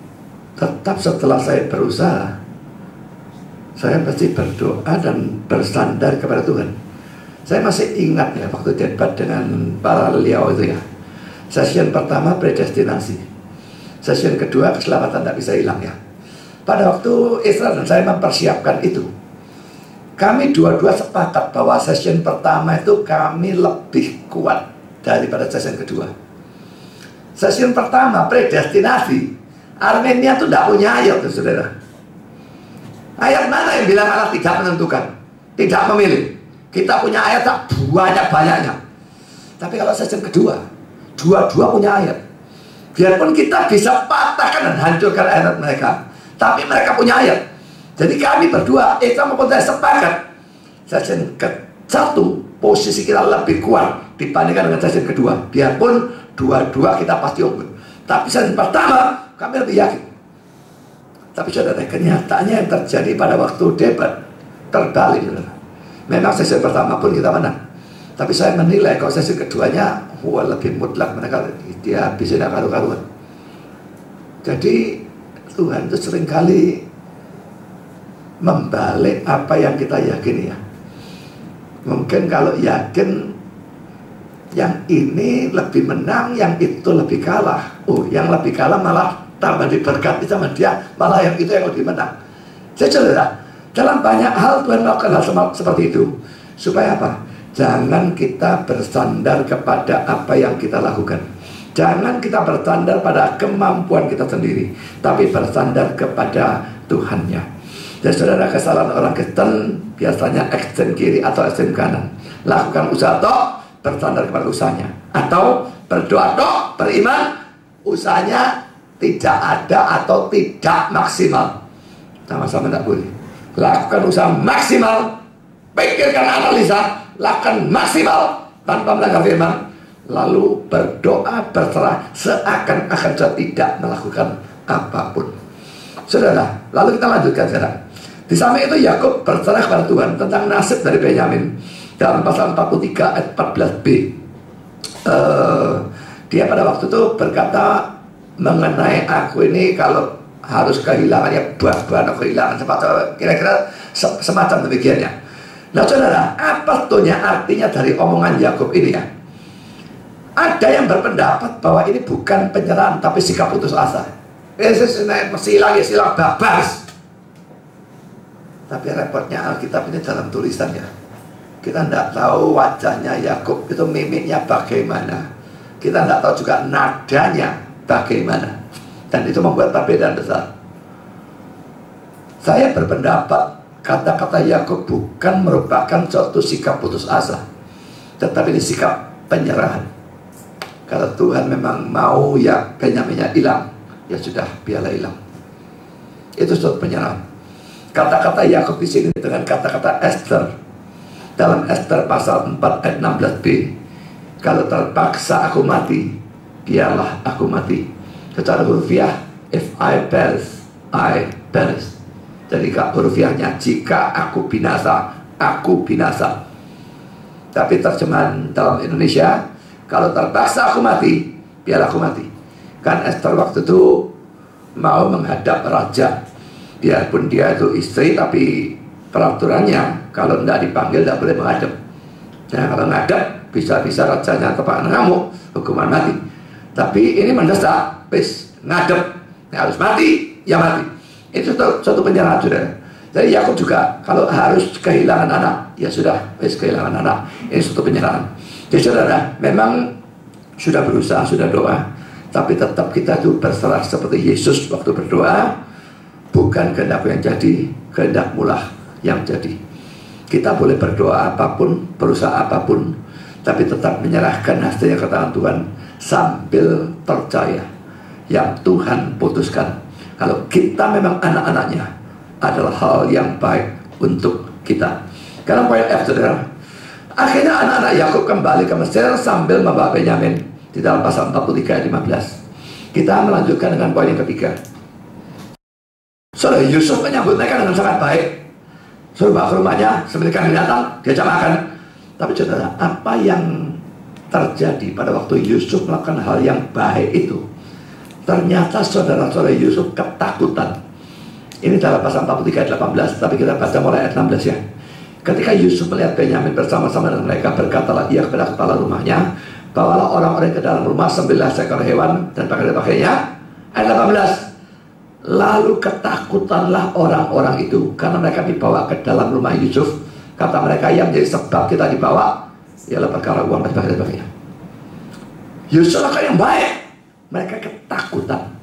tetap setelah saya berusaha, saya pasti berdoa dan bersandar kepada Tuhan. Saya masih ingat ya waktu debat dengan para beliau itu ya. Session pertama predestinasi, session kedua keselamatan tak bisa hilang ya. Pada waktu Isra dan saya mempersiapkan itu, kami dua-dua sepakat bahwa session pertama itu kami lebih kuat daripada session kedua. Session pertama predestinasi, Armenia itu tidak punya ayat tuh saudara. Ayat mana yang bilang Allah tidak menentukan, tidak memilih? Kita punya ayat tak banyak-banyaknya. Tapi kalau session kedua, dua-dua punya ayat. Biarpun kita bisa patahkan dan hancurkan ayat mereka, Tapi mereka punya ayat. Jadi kami berdua, Eka maupun saya sepakat. Session ke-1 posisi kita lebih kuat dibandingkan dengan session kedua. Biarpun dua-dua kita pasti unggul. Tapi session pertama kami lebih yakin. Tapi saudara, kenyataannya yang terjadi pada waktu debat terbalik. Memang session pertama pun kita menang. Tapi saya menilai kalau session keduanya lebih mutlak, mereka dia bisa karu-karuan. Jadi Tuhan itu seringkali membalik apa yang kita yakini ya. Mungkin kalau yakin yang ini lebih menang, yang itu lebih kalah. Yang lebih kalah malah tambah diberkati sama dia, malah yang itu yang lebih menang. Jadi saudara, dalam banyak hal Tuhan melakukan hal seperti itu. Supaya apa? Jangan kita bersandar kepada apa yang kita lakukan. Jangan kita bersandar pada kemampuan kita sendiri, tapi bersandar kepada Tuhannya. Dan saudara, kesalahan orang Kristen biasanya ekstrem kiri atau ekstrem kanan. Lakukan usaha toh, bersandar kepada usahanya. Atau berdoa toh, beriman, usahanya tidak ada atau tidak maksimal. Sama-sama tidak boleh. Lakukan usaha maksimal, pikirkan analisa, lakukan maksimal tanpa melanggar firman, lalu berdoa berserah seakan-akan saya tidak melakukan apapun. Saudara, lalu kita lanjutkan saudara. Di samping itu Yakub berserah kepada Tuhan tentang nasib dari Benyamin dalam pasal 43 ayat 14b. Dia pada waktu itu berkata mengenai aku ini kalau harus kehilangan ya buah-buahan atau kehilangan kira-kira semacam demikiannya. Nah saudara, apa sebetulnya artinya dari omongan Yakub ini ya? Ada yang berpendapat bahwa ini bukan penyerahan tapi sikap putus asa. Silang babas. Tapi repotnya Alkitab ini dalam tulisannya. Kita tidak tahu wajahnya Yakub itu mimiknya bagaimana. Kita tidak tahu juga nadanya bagaimana. Dan itu membuat perbedaan besar. Saya berpendapat kata-kata Yakub bukan merupakan suatu sikap putus asa, tetapi ini sikap penyerahan. Kalau Tuhan memang mau ya Benyaminnya hilang, ya sudah biarlah hilang. Itu suatu penyerahan. Kata-kata Yakub di sini dengan kata-kata Esther dalam Esther pasal 4 ayat 16b. Kalau terpaksa aku mati, biarlah aku mati. Secara hurufiah, if I perish, I perish. Jadi hurufiahnya, jika aku binasa, aku binasa. Tapi terjemahan dalam Indonesia, kalau terpaksa aku mati, biarlah aku mati. Kan Esther waktu itu mau menghadap raja. Biarpun dia itu istri, tapi peraturannya kalau tidak dipanggil tidak boleh menghadap. Nah kalau menghadap, bisa-bisa rajanya terpaksa ngamuk, hukuman mati. Tapi ini mendesak, wis ngadep, harus mati, ya mati. Itu suatu penyerahan saudara. Jadi Yakub juga kalau harus kehilangan anak, ya sudah, wis kehilangan anak. Ini suatu penyerahan. Jadi saudara, memang sudah berusaha, sudah doa, tapi tetap kita itu berserah seperti Yesus waktu berdoa. Bukan kehendakku yang jadi, kehendakmulah yang jadi. Kita boleh berdoa apapun, berusaha apapun, tapi tetap menyerahkan hasilnya ke tangan Tuhan sambil percaya yang Tuhan putuskan. Kalau kita memang anak-anaknya, adalah hal yang baik untuk kita. Karena poin F saudara, akhirnya anak-anak Yakub kembali ke Mesir sambil membawa Benyamin di dalam pasal 43 ayat 15. Kita melanjutkan dengan poin yang ketiga. Saudara, Yusuf menyambut mereka dengan sangat baik. Suruh bawa ke rumahnya, seperti kami datang, diajak makan. Tapi saudara, apa yang terjadi pada waktu Yusuf melakukan hal yang baik itu? Ternyata saudara-saudara Yusuf ketakutan. Ini dalam pasal 43 ayat 18, tapi kita baca mulai ayat 16 ya. Ketika Yusuf melihat Benyamin bersama-sama dengan mereka, berkatalah ia kepada kepala rumahnya, bawalah orang-orang ke dalam rumah, sembelihlah seekor hewan dan pakainya. Ayat 18. Lalu ketakutanlah orang-orang itu karena mereka dibawa ke dalam rumah Yusuf. Kata mereka, yang menjadi sebab kita dibawa ialah perkara uang dan sebagainya. Yusuf lakukan yang baik, mereka ketakutan.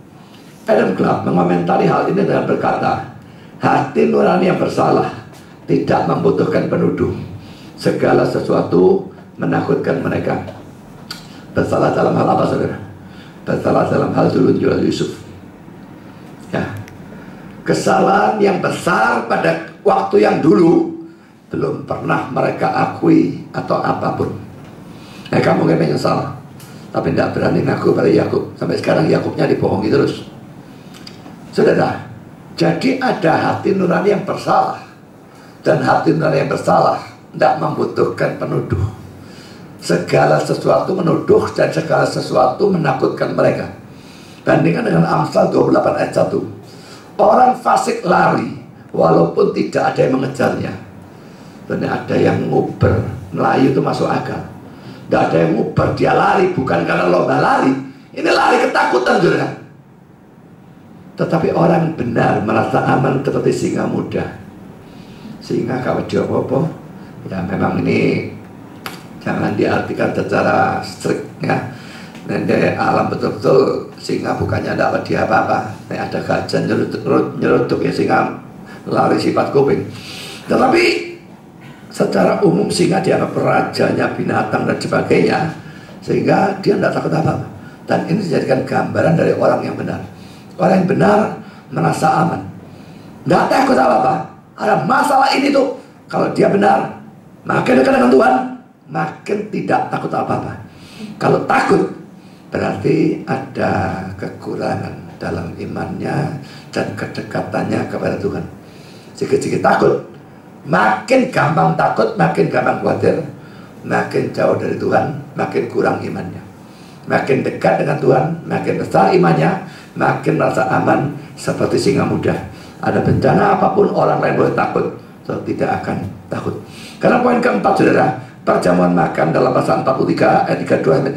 Adam Clarke mengomentari hal ini dengan berkata, hati nurani yang bersalah tidak membutuhkan penuduh. Segala sesuatu menakutkan mereka. Bersalah dalam hal apa saudara? Bersalah dalam hal dulu jual Yusuf. Ya. Kesalahan yang besar pada waktu yang dulu belum pernah mereka akui atau apapun. Mereka mungkin menyesal, tapi tidak berani ngaku pada Yakub. Sampai sekarang Yakubnya dibohongi terus. Saudara, jadi ada hati nurani yang bersalah. Dan hati nurani yang bersalah tidak membutuhkan penuduh. Segala sesuatu menuduh dan segala sesuatu menakutkan mereka. Bandingkan dengan Amsal 28 ayat 1. Orang fasik lari walaupun tidak ada yang mengejarnya. Dan ada yang nguber. Melayu itu masuk akal. Tidak ada yang nguber, dia lari bukan karena lomba lari. Ini lari ketakutan juga. Tetapi orang benar merasa aman seperti singa muda. Singa kalau dia apa-apa, ya memang ini jangan diartikan secara strict ya. Nanti alam betul-betul singa bukannya dapat dia apa-apa. Ada gajah nyeruduk ya, singa lari sifat kuping. Tetapi secara umum singa dianggap rajanya binatang dan sebagainya, sehingga dia tidak takut apa-apa. Dan ini dijadikan gambaran dari orang yang benar. Orang yang benar merasa aman, tidak takut apa-apa. Ada masalah ini tuh, kalau dia benar, makin dekat dengan Tuhan, makin tidak takut apa-apa. Kalau takut, berarti ada kekurangan dalam imannya dan kedekatannya kepada Tuhan. Sedikit-sedikit takut, makin gampang takut, makin gampang khawatir, makin jauh dari Tuhan, makin kurang imannya. Makin dekat dengan Tuhan, makin besar imannya, makin merasa aman seperti singa muda. Ada bencana apapun orang lain boleh takut, so, tidak akan takut. Karena poin keempat, saudara, perjamuan makan dalam pasal 43 ayat 32 sampai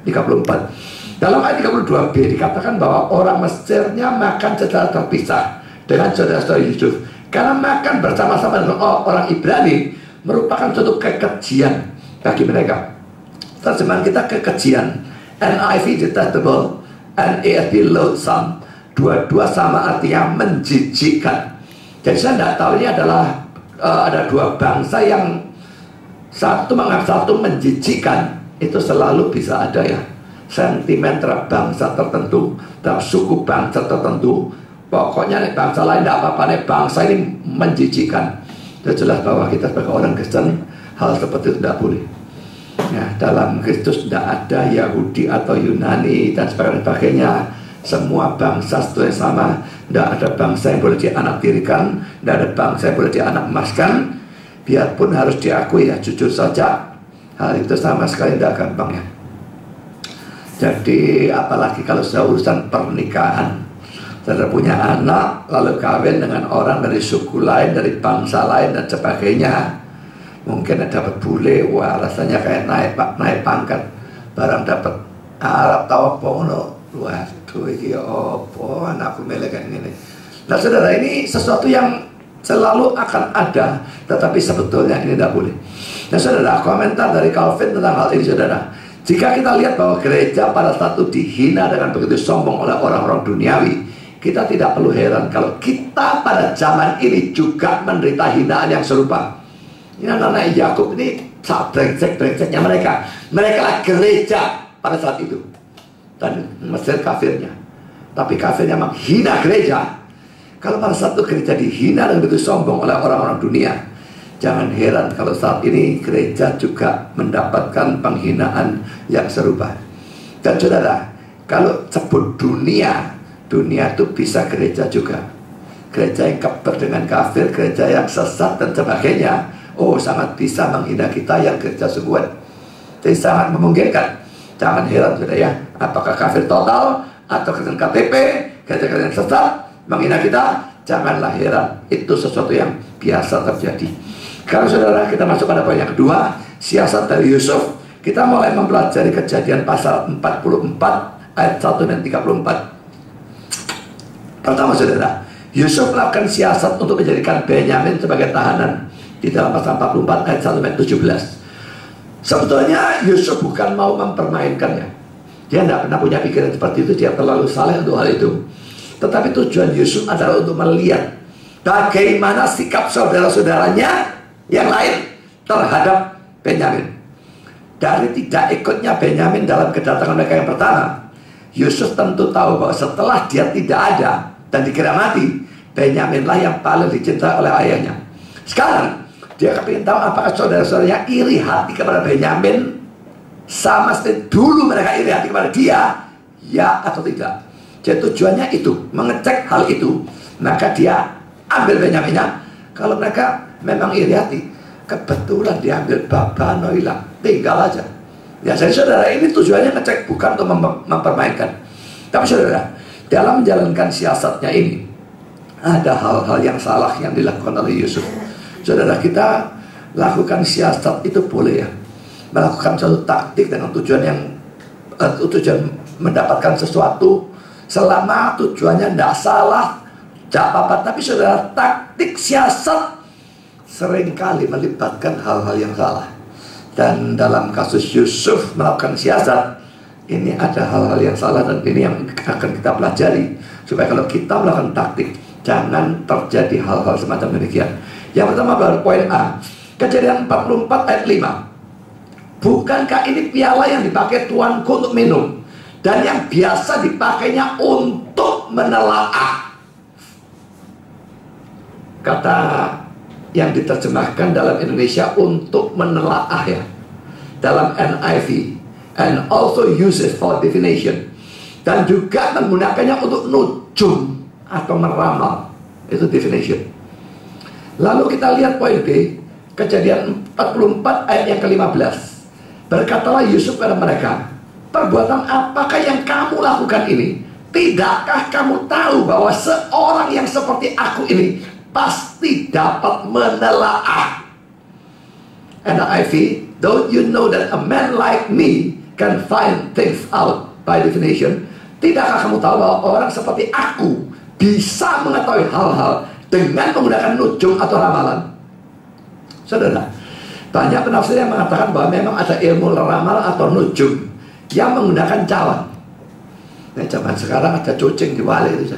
34. Dalam ayat 32b dikatakan bahwa orang Mesirnya makan secara terpisah dengan saudara-saudara Yusuf. Karena makan bersama-sama dengan orang Ibrani merupakan suatu kekejian bagi mereka. Terjemahan kita kekejian. NIV detestable, NASB loathsome. Dua-dua sama artinya menjijikkan. Jadi saya tidak tahu ini adalah ada dua bangsa yang satu menganggap satu menjijikkan. Itu selalu bisa ada ya. Sentimen terhadap bangsa tertentu, terhadap suku bangsa tertentu. Pokoknya bangsa lain tidak apa-apa, bangsa ini menjijikkan. Itu jelas bahwa kita sebagai orang Kristen hal seperti itu tidak boleh. Ya, dalam Kristus tidak ada Yahudi atau Yunani dan sebagainya. Semua bangsa itu sama. Tidak ada bangsa yang boleh dianaktirikan, tidak ada bangsa yang boleh dianakmaskan. Biarpun harus diakui ya, jujur saja, hal itu sama sekali tidak gampang ya. Jadi apalagi kalau sudah urusan pernikahan, saudara punya anak lalu kawin dengan orang dari suku lain, dari bangsa lain dan sebagainya. Mungkin dapat bule, wah rasanya kayak naik pangkat. Barang dapat Arab tahu apa ngono. Waduh, ini apa anakku melek kayak gini. Nah saudara, ini sesuatu yang selalu akan ada, tetapi sebetulnya ini tidak boleh. Nah saudara, komentar dari Calvin tentang hal ini saudara. Jika kita lihat bahwa gereja pada saat itu dihina dengan begitu sombong oleh orang-orang duniawi, kita tidak perlu heran kalau kita pada zaman ini juga menderita hinaan yang serupa. Ini anak-anak Yakub ini saat brengsek-brengseknya mereka. Mereka lah gereja pada saat itu. Dan Mesir kafirnya. Tapi kafirnya menghina gereja. Kalau pada saat itu gereja dihina dan begitu sombong oleh orang-orang dunia, jangan heran kalau saat ini gereja juga mendapatkan penghinaan yang serupa. Dan saudara, kalau sebut dunia, dunia itu bisa gereja juga. Gereja yang kafir dengan kafir, gereja yang sesat dan sebagainya, oh sangat bisa menghina kita yang gereja sungguhan. Jadi sangat memungkinkan. Jangan heran sudah ya, apakah kafir total atau Kristen KTP, gereja-gereja yang sesat menghina kita, janganlah heran. Itu sesuatu yang biasa terjadi. Kalau saudara kita masuk pada poin yang kedua, siasat dari Yusuf. Kita mulai mempelajari Kejadian pasal 44 ayat 1 dan 34. Pertama saudara, Yusuf melakukan siasat untuk menjadikan Benyamin sebagai tahanan di dalam pasal 44 ayat 1 dan 17. Sebetulnya Yusuf bukan mau mempermainkannya. Dia tidak pernah punya pikiran seperti itu. Dia terlalu saleh untuk hal itu. Tetapi tujuan Yusuf adalah untuk melihat bagaimana sikap saudara-saudaranya yang lain terhadap Benyamin. Dari tidak ikutnya Benyamin dalam kedatangan mereka yang pertama, Yusuf tentu tahu bahwa setelah dia tidak ada dan dikira mati, Benyaminlah yang paling dicintai oleh ayahnya. Sekarang dia kepingin tahu apakah saudara-saudaranya iri hati kepada Benyamin sama seperti dulu mereka iri hati kepada dia, ya atau tidak. Jadi tujuannya itu, mengecek hal itu. Maka dia ambil Benyaminnya. Kalau mereka memang iri hati, kebetulan diambil Baba Noilang, tinggal aja. Ya, jadi saudara, ini tujuannya ngecek, bukan untuk mempermainkan. Tapi saudara, dalam menjalankan siasatnya ini, ada hal-hal yang salah yang dilakukan oleh Yusuf. Saudara, kita lakukan siasat itu boleh ya, melakukan suatu taktik dengan tujuan yang tujuan mendapatkan sesuatu, selama tujuannya tidak salah, tidak apa-apa. Tapi saudara, taktik siasat seringkali melibatkan hal-hal yang salah. Dan dalam kasus Yusuf melakukan siasat, ini ada hal-hal yang salah, dan ini yang akan kita pelajari supaya kalau kita melakukan taktik, jangan terjadi hal-hal semacam demikian. Yang pertama, poin A, Kejadian 44 ayat 5. Bukankah ini piala yang dipakai tuanku untuk minum, dan yang biasa dipakainya untuk menelaah? Kata yang diterjemahkan dalam Indonesia untuk menelaah ya, dalam NIV, and also uses for divination, dan juga menggunakannya untuk nujum atau meramal, itu divination. Lalu kita lihat poin B, Kejadian 44 ayat yang ke-15. Berkatalah Yusuf kepada mereka, perbuatan apakah yang kamu lakukan ini? Tidakkah kamu tahu bahwa seorang yang seperti aku ini pasti dapat menelaah? NIV, don't you know that a man like me can find things out by definition? Tidakkah kamu tahu bahwa orang seperti aku bisa mengetahui hal-hal dengan menggunakan nujum atau ramalan? Saudara, banyak penafsir yang mengatakan bahwa memang ada ilmu ramal atau nujum yang menggunakan cawan. Nah, zaman sekarang ada cocing di wali itu,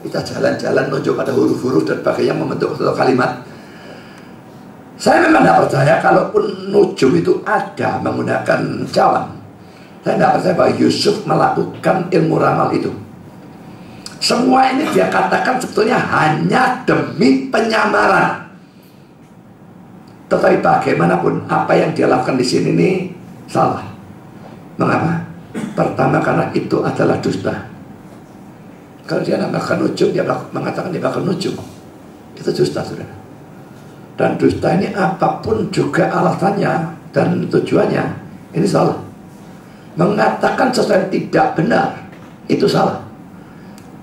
kita jalan-jalan nunjuk pada huruf-huruf dan sebagainya membentuk satu kalimat. Saya memang tidak percaya kalaupun nujum itu ada menggunakan cawan. Saya tidak percaya bahwa Yusuf melakukan ilmu ramal itu. Semua ini dia katakan sebetulnya hanya demi penyamaran. Tetapi bagaimanapun apa yang dia lakukan di sini ini salah. Mengapa? Pertama, karena itu adalah dusta. Kalau dia melakukan nujum, dia mengatakan dia melakukan nujum, itu dusta, saudara. Dan dusta ini apapun juga alasannya dan tujuannya, ini salah. Mengatakan sesuatu yang tidak benar, itu salah.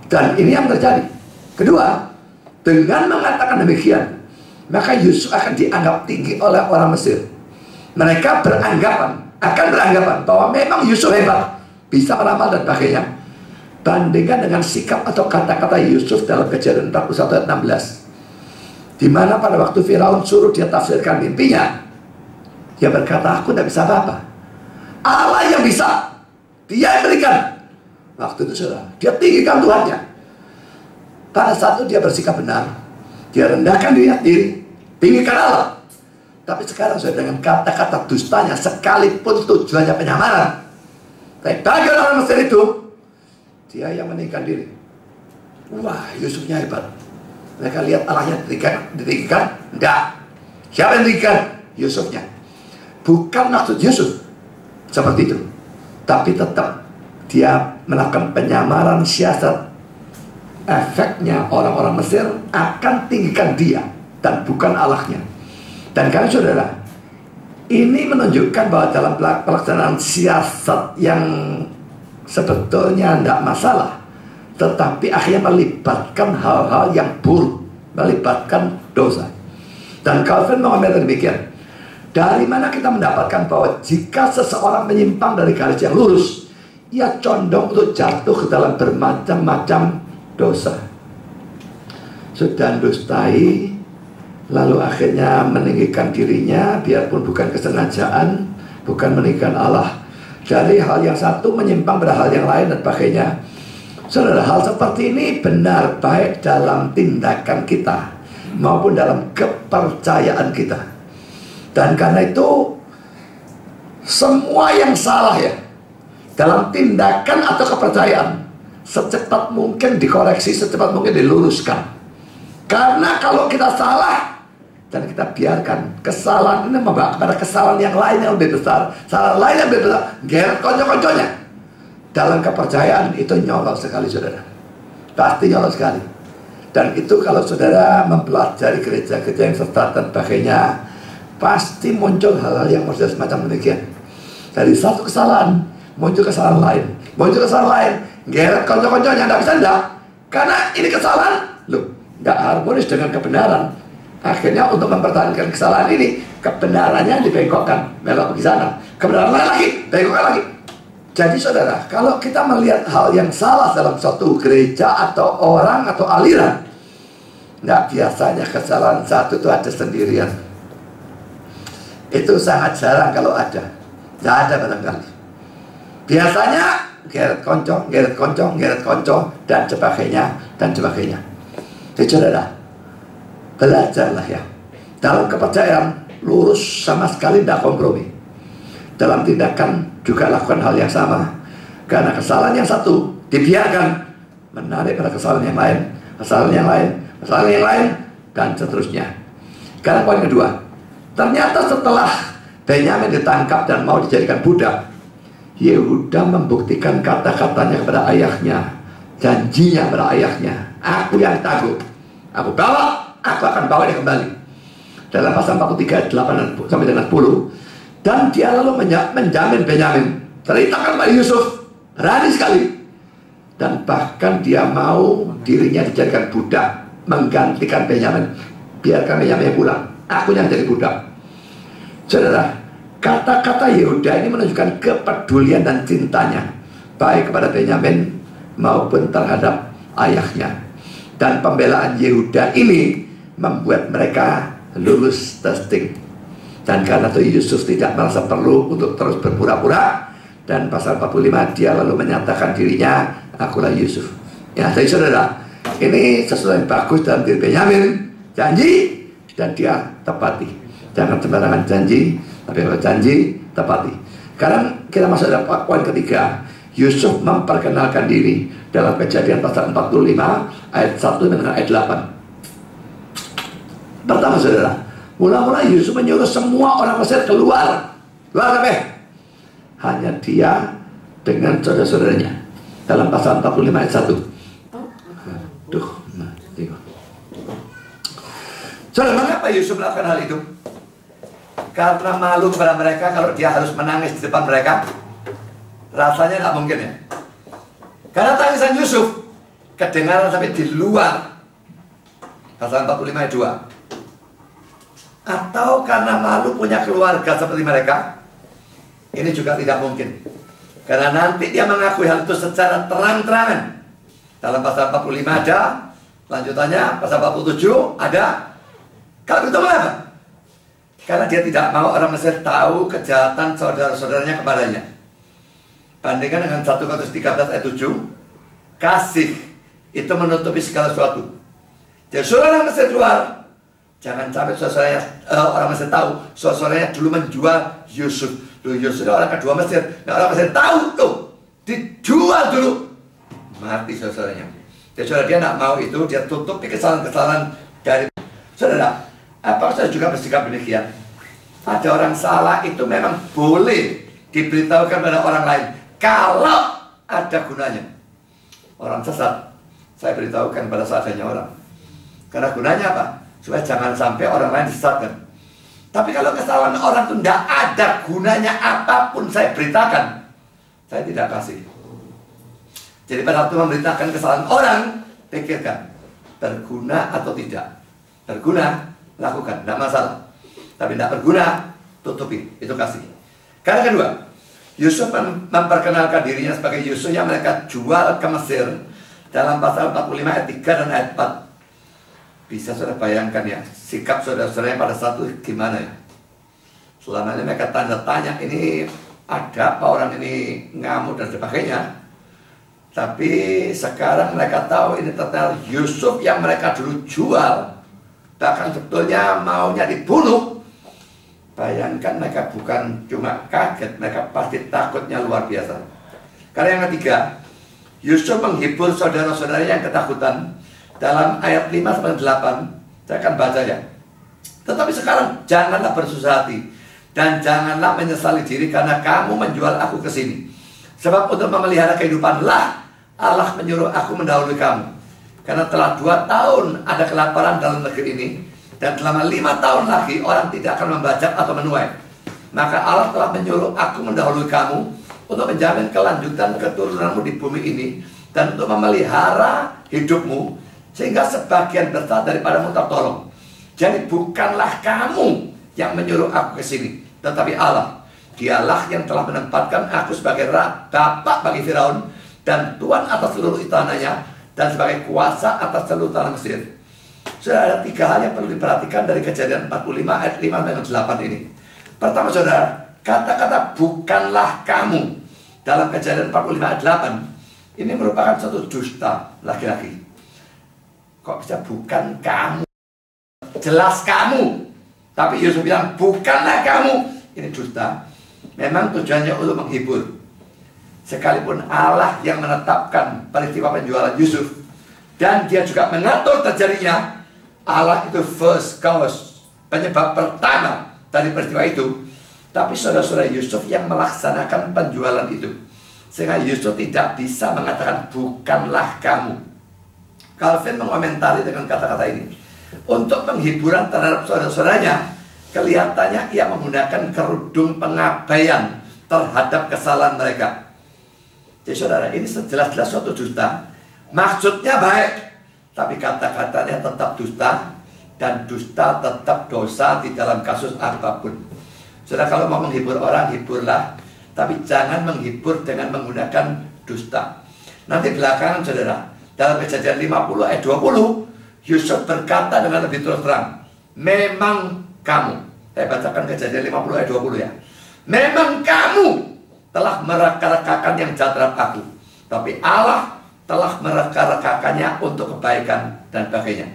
Dan ini yang terjadi. Kedua, dengan mengatakan demikian, maka Yusuf akan dianggap tinggi oleh orang Mesir. Mereka akan beranggapan bahwa memang Yusuf hebat, bisa meramal dan sebagainya. Bandingkan dengan sikap atau kata-kata Yusuf dalam Kejadian 41 ayat 16, di mana pada waktu Firaun suruh dia tafsirkan mimpinya, dia berkata, aku tidak bisa apa-apa, Allah yang bisa, dia yang berikan. Waktu itu saudara, dia tinggikan Tuhannya. Pada saat itu dia bersikap benar, dia rendahkan dirinya sendiri, tinggikan Allah. Tapi sekarang sudah dengan kata-kata dustanya, sekalipun tujuannya penyamaran, tapi bagi orang Mesir itu, dia yang meninggikan diri. Wah, Yusufnya hebat. Mereka lihat Allahnya ditinggikan? Enggak. Siapa yang ditinggikan? Yusufnya. Bukan maksud Yusuf seperti itu, tapi tetap dia melakukan penyamaran siasat. Efeknya orang-orang Mesir akan tinggikan dia dan bukan Allahnya. Dan karena saudara, ini menunjukkan bahwa dalam pelaksanaan siasat yang sebetulnya tidak masalah, tetapi akhirnya melibatkan hal-hal yang buruk, melibatkan dosa. Dan Calvin mengambil demikian. Dari mana kita mendapatkan bahwa jika seseorang menyimpang dari garis yang lurus, ia condong untuk jatuh ke dalam bermacam-macam dosa. Sudah dustai, lalu akhirnya meninggikan dirinya, biarpun bukan kesengajaan, bukan meninggikan Allah. Dari hal yang satu menyimpang pada hal yang lain dan sebagainya. Saudara, hal seperti ini benar baik dalam tindakan kita maupun dalam kepercayaan kita. Dan karena itu semua yang salah ya dalam tindakan atau kepercayaan, secepat mungkin dikoreksi, secepat mungkin diluruskan. Karena kalau kita salah dan kita biarkan kesalahan ini membawa kepada kesalahan yang lain yang lebih besar, salah lain yang lebih besar, geret konco-konconya, dalam kepercayaan itu nyolot sekali saudara. Pasti nyolot sekali. Dan itu kalau saudara mempelajari gereja-gereja yang sesat dan sebagainya, pasti muncul hal-hal yang model semacam demikian. Dari satu kesalahan muncul kesalahan lain, muncul kesalahan lain, geret konco-konconya, tidak bisa enggak. Karena ini kesalahan, loh, nggak harmonis dengan kebenaran. Akhirnya untuk mempertahankan kesalahan ini, kebenarannya dibengkokkan, belok ke sana. Kebenaran lain lagi, bengkokkan lagi. Jadi saudara, kalau kita melihat hal yang salah dalam suatu gereja atau orang atau aliran, nggak biasanya kesalahan satu itu ada sendirian. Itu sangat jarang kalau ada. Nggak ada barangkali. Biasanya geret konco, dan sebagainya, dan sebagainya. Jadi saudara, belajarlah ya. Dalam kepercayaan, lurus sama sekali tidak kompromi. Dalam tindakan juga lakukan hal yang sama. Karena kesalahan yang satu dibiarkan, menarik pada kesalahan yang lain, kesalahan yang lain, kesalahan yang lain, dan seterusnya. Karena poin kedua, ternyata setelah Benyamin ditangkap dan mau dijadikan budak, Yehuda membuktikan kata-katanya kepada ayahnya, janjinya kepada ayahnya, aku yang tangguh, aku akan bawa dia kembali. Dalam pasal 43 ayat 8 sampai dengan 10. Dan dia lalu menjamin Benyamin, ceritakan pada Yusuf, berani sekali. Dan bahkan dia mau dirinya dijadikan budak, menggantikan Benyamin. Biarkan Benyamin pulang, aku yang jadi budak. Saudara, kata-kata Yehuda ini menunjukkan kepedulian dan cintanya, baik kepada Benyamin maupun terhadap ayahnya. Dan pembelaan Yehuda ini membuat mereka lulus testing. Dan karena itu Yusuf tidak merasa perlu untuk terus berpura-pura. Dan pasal 45 dia lalu menyatakan dirinya, akulah Yusuf. Ya, jadi saudara, ini sesuatu yang bagus dalam diri Benyamin. Janji dan dia tepati. Jangan sembarangan janji, tapi kalau janji tepati. Sekarang kita masuk dalam poin ketiga. Yusuf memperkenalkan diri dalam Kejadian pasal 45 ayat 1 dengan ayat 8. Pertama saudara, mula-mula Yusuf menyuruh semua orang Mesir keluar kabeh. Hanya dia dengan saudara-saudaranya. Dalam pasal 45 ayat 1. Saudara, mengapa Yusuf melakukan hal itu? Karena malu kepada mereka kalau dia harus menangis di depan mereka. Rasanya tidak mungkin ya. Karena tangisan Yusuf kedengaran sampai di luar. Pasal 45 ayat 2. Atau karena malu punya keluarga seperti mereka. Ini juga tidak mungkin. Karena nanti dia mengakui hal itu secara terang-terangan. Dalam pasal 45 ada, lanjutannya pasal 47 ada. Kalau itu mengapa? Karena dia tidak mau orang Mesir tahu kejahatan saudara-saudaranya kepadanya. Bandingkan dengan 1 Korintus 13 ayat 7, kasih itu menutupi segala sesuatu. Jadi saudara Mesir keluar, jangan sampai saudaranya orang Mesir tahu saudaranya dulu menjual Yusuf. Loh, Yusuf orang kedua Mesir. Nah, orang Mesir tahu tuh, dijual dulu, mati saudaranya. Jadi saudara dia tidak mau itu, dia tutupi kesalahan-kesalahan dari saudara. Apakah saya juga bersikap demikian? Ada orang salah itu memang boleh diberitahukan pada orang lain kalau ada gunanya. Orang sesat saya beritahukan pada seadanya orang. Karena gunanya apa? Supaya jangan sampai orang lain disesatkan. Tapi kalau kesalahan orang itu tidak ada gunanya apapun saya beritakan, saya tidak kasih. Jadi pada waktu memberitakan kesalahan orang, pikirkan berguna atau tidak. Berguna, lakukan, tidak masalah. Tapi tidak berguna, tutupi, itu kasih. Karena kedua, Yusuf memperkenalkan dirinya sebagai Yusuf yang mereka jual ke Mesir. Dalam pasal 45 ayat 3 dan ayat 4. Bisa saudara bayangkan ya, sikap saudara-saudaranya pada saat itu gimana ya? Selama ini mereka tanda tanya, ini ada apa orang ini ngamuk dan sebagainya. Tapi sekarang mereka tahu ini ternyata Yusuf yang mereka dulu jual. Bahkan sebetulnya maunya dibunuh. Bayangkan mereka bukan cuma kaget, mereka pasti takutnya luar biasa. Karena yang ketiga, Yusuf menghibur saudara-saudaranya yang ketakutan dalam ayat 5-8, saya akan baca ya. Tetapi sekarang janganlah bersusah hati dan janganlah menyesali diri karena kamu menjual aku ke sini. Sebab untuk memelihara kehidupan lah Allah menyuruh aku mendahului kamu. Karena telah 2 tahun ada kelaparan dalam negeri ini, dan selama 5 tahun lagi orang tidak akan membajak atau menuai. Maka Allah telah menyuruh aku mendahului kamu untuk menjamin kelanjutan keturunanmu di bumi ini, dan untuk memelihara hidupmu, sehingga sebagian besar daripadamu tertolong. Jadi bukanlah kamu yang menyuruh aku ke sini, tetapi Allah. Dialah yang telah menempatkan aku sebagai bapak bagi Firaun dan tuan atas seluruh istananya, dan sebagai kuasa atas seluruh tanah Mesir. Sudah ada 3 hal yang perlu diperhatikan dari Kejadian 45 ayat 5-8 ini. Pertama saudara, kata-kata bukanlah kamu dalam Kejadian 45 ayat 8 ini merupakan suatu dusta laki-laki. Kok bisa bukan kamu? Jelas kamu. Tapi Yusuf bilang bukanlah kamu. Ini dusta. Memang tujuannya untuk menghibur. Sekalipun Allah yang menetapkan peristiwa penjualan Yusuf, dan dia juga mengatur terjadinya, Allah itu first cause, penyebab pertama dari peristiwa itu. Tapi saudara-saudara, Yusuf yang melaksanakan penjualan itu, sehingga Yusuf tidak bisa mengatakan bukanlah kamu. Calvin mengomentari dengan kata-kata ini. Untuk penghiburan terhadap saudara-saudaranya, kelihatannya ia menggunakan kerudung pengabaian terhadap kesalahan mereka. Jadi saudara, ini jelas-jelas suatu dusta. Maksudnya baik, tapi kata-katanya tetap dusta, dan dusta tetap dosa di dalam kasus apapun. Saudara, kalau mau menghibur orang, hiburlah, tapi jangan menghibur dengan menggunakan dusta. Nanti belakangan saudara, dalam Kejadian 50 ayat 20, Yusuf berkata dengan lebih terus terang, memang kamu. Saya bacakan Kejadian 50 ayat 20 ya. Memang kamu telah mereka-rekakan yang jahat terhadap aku, tapi Allah telah mereka-rekakannya untuk kebaikan dan sebagainya.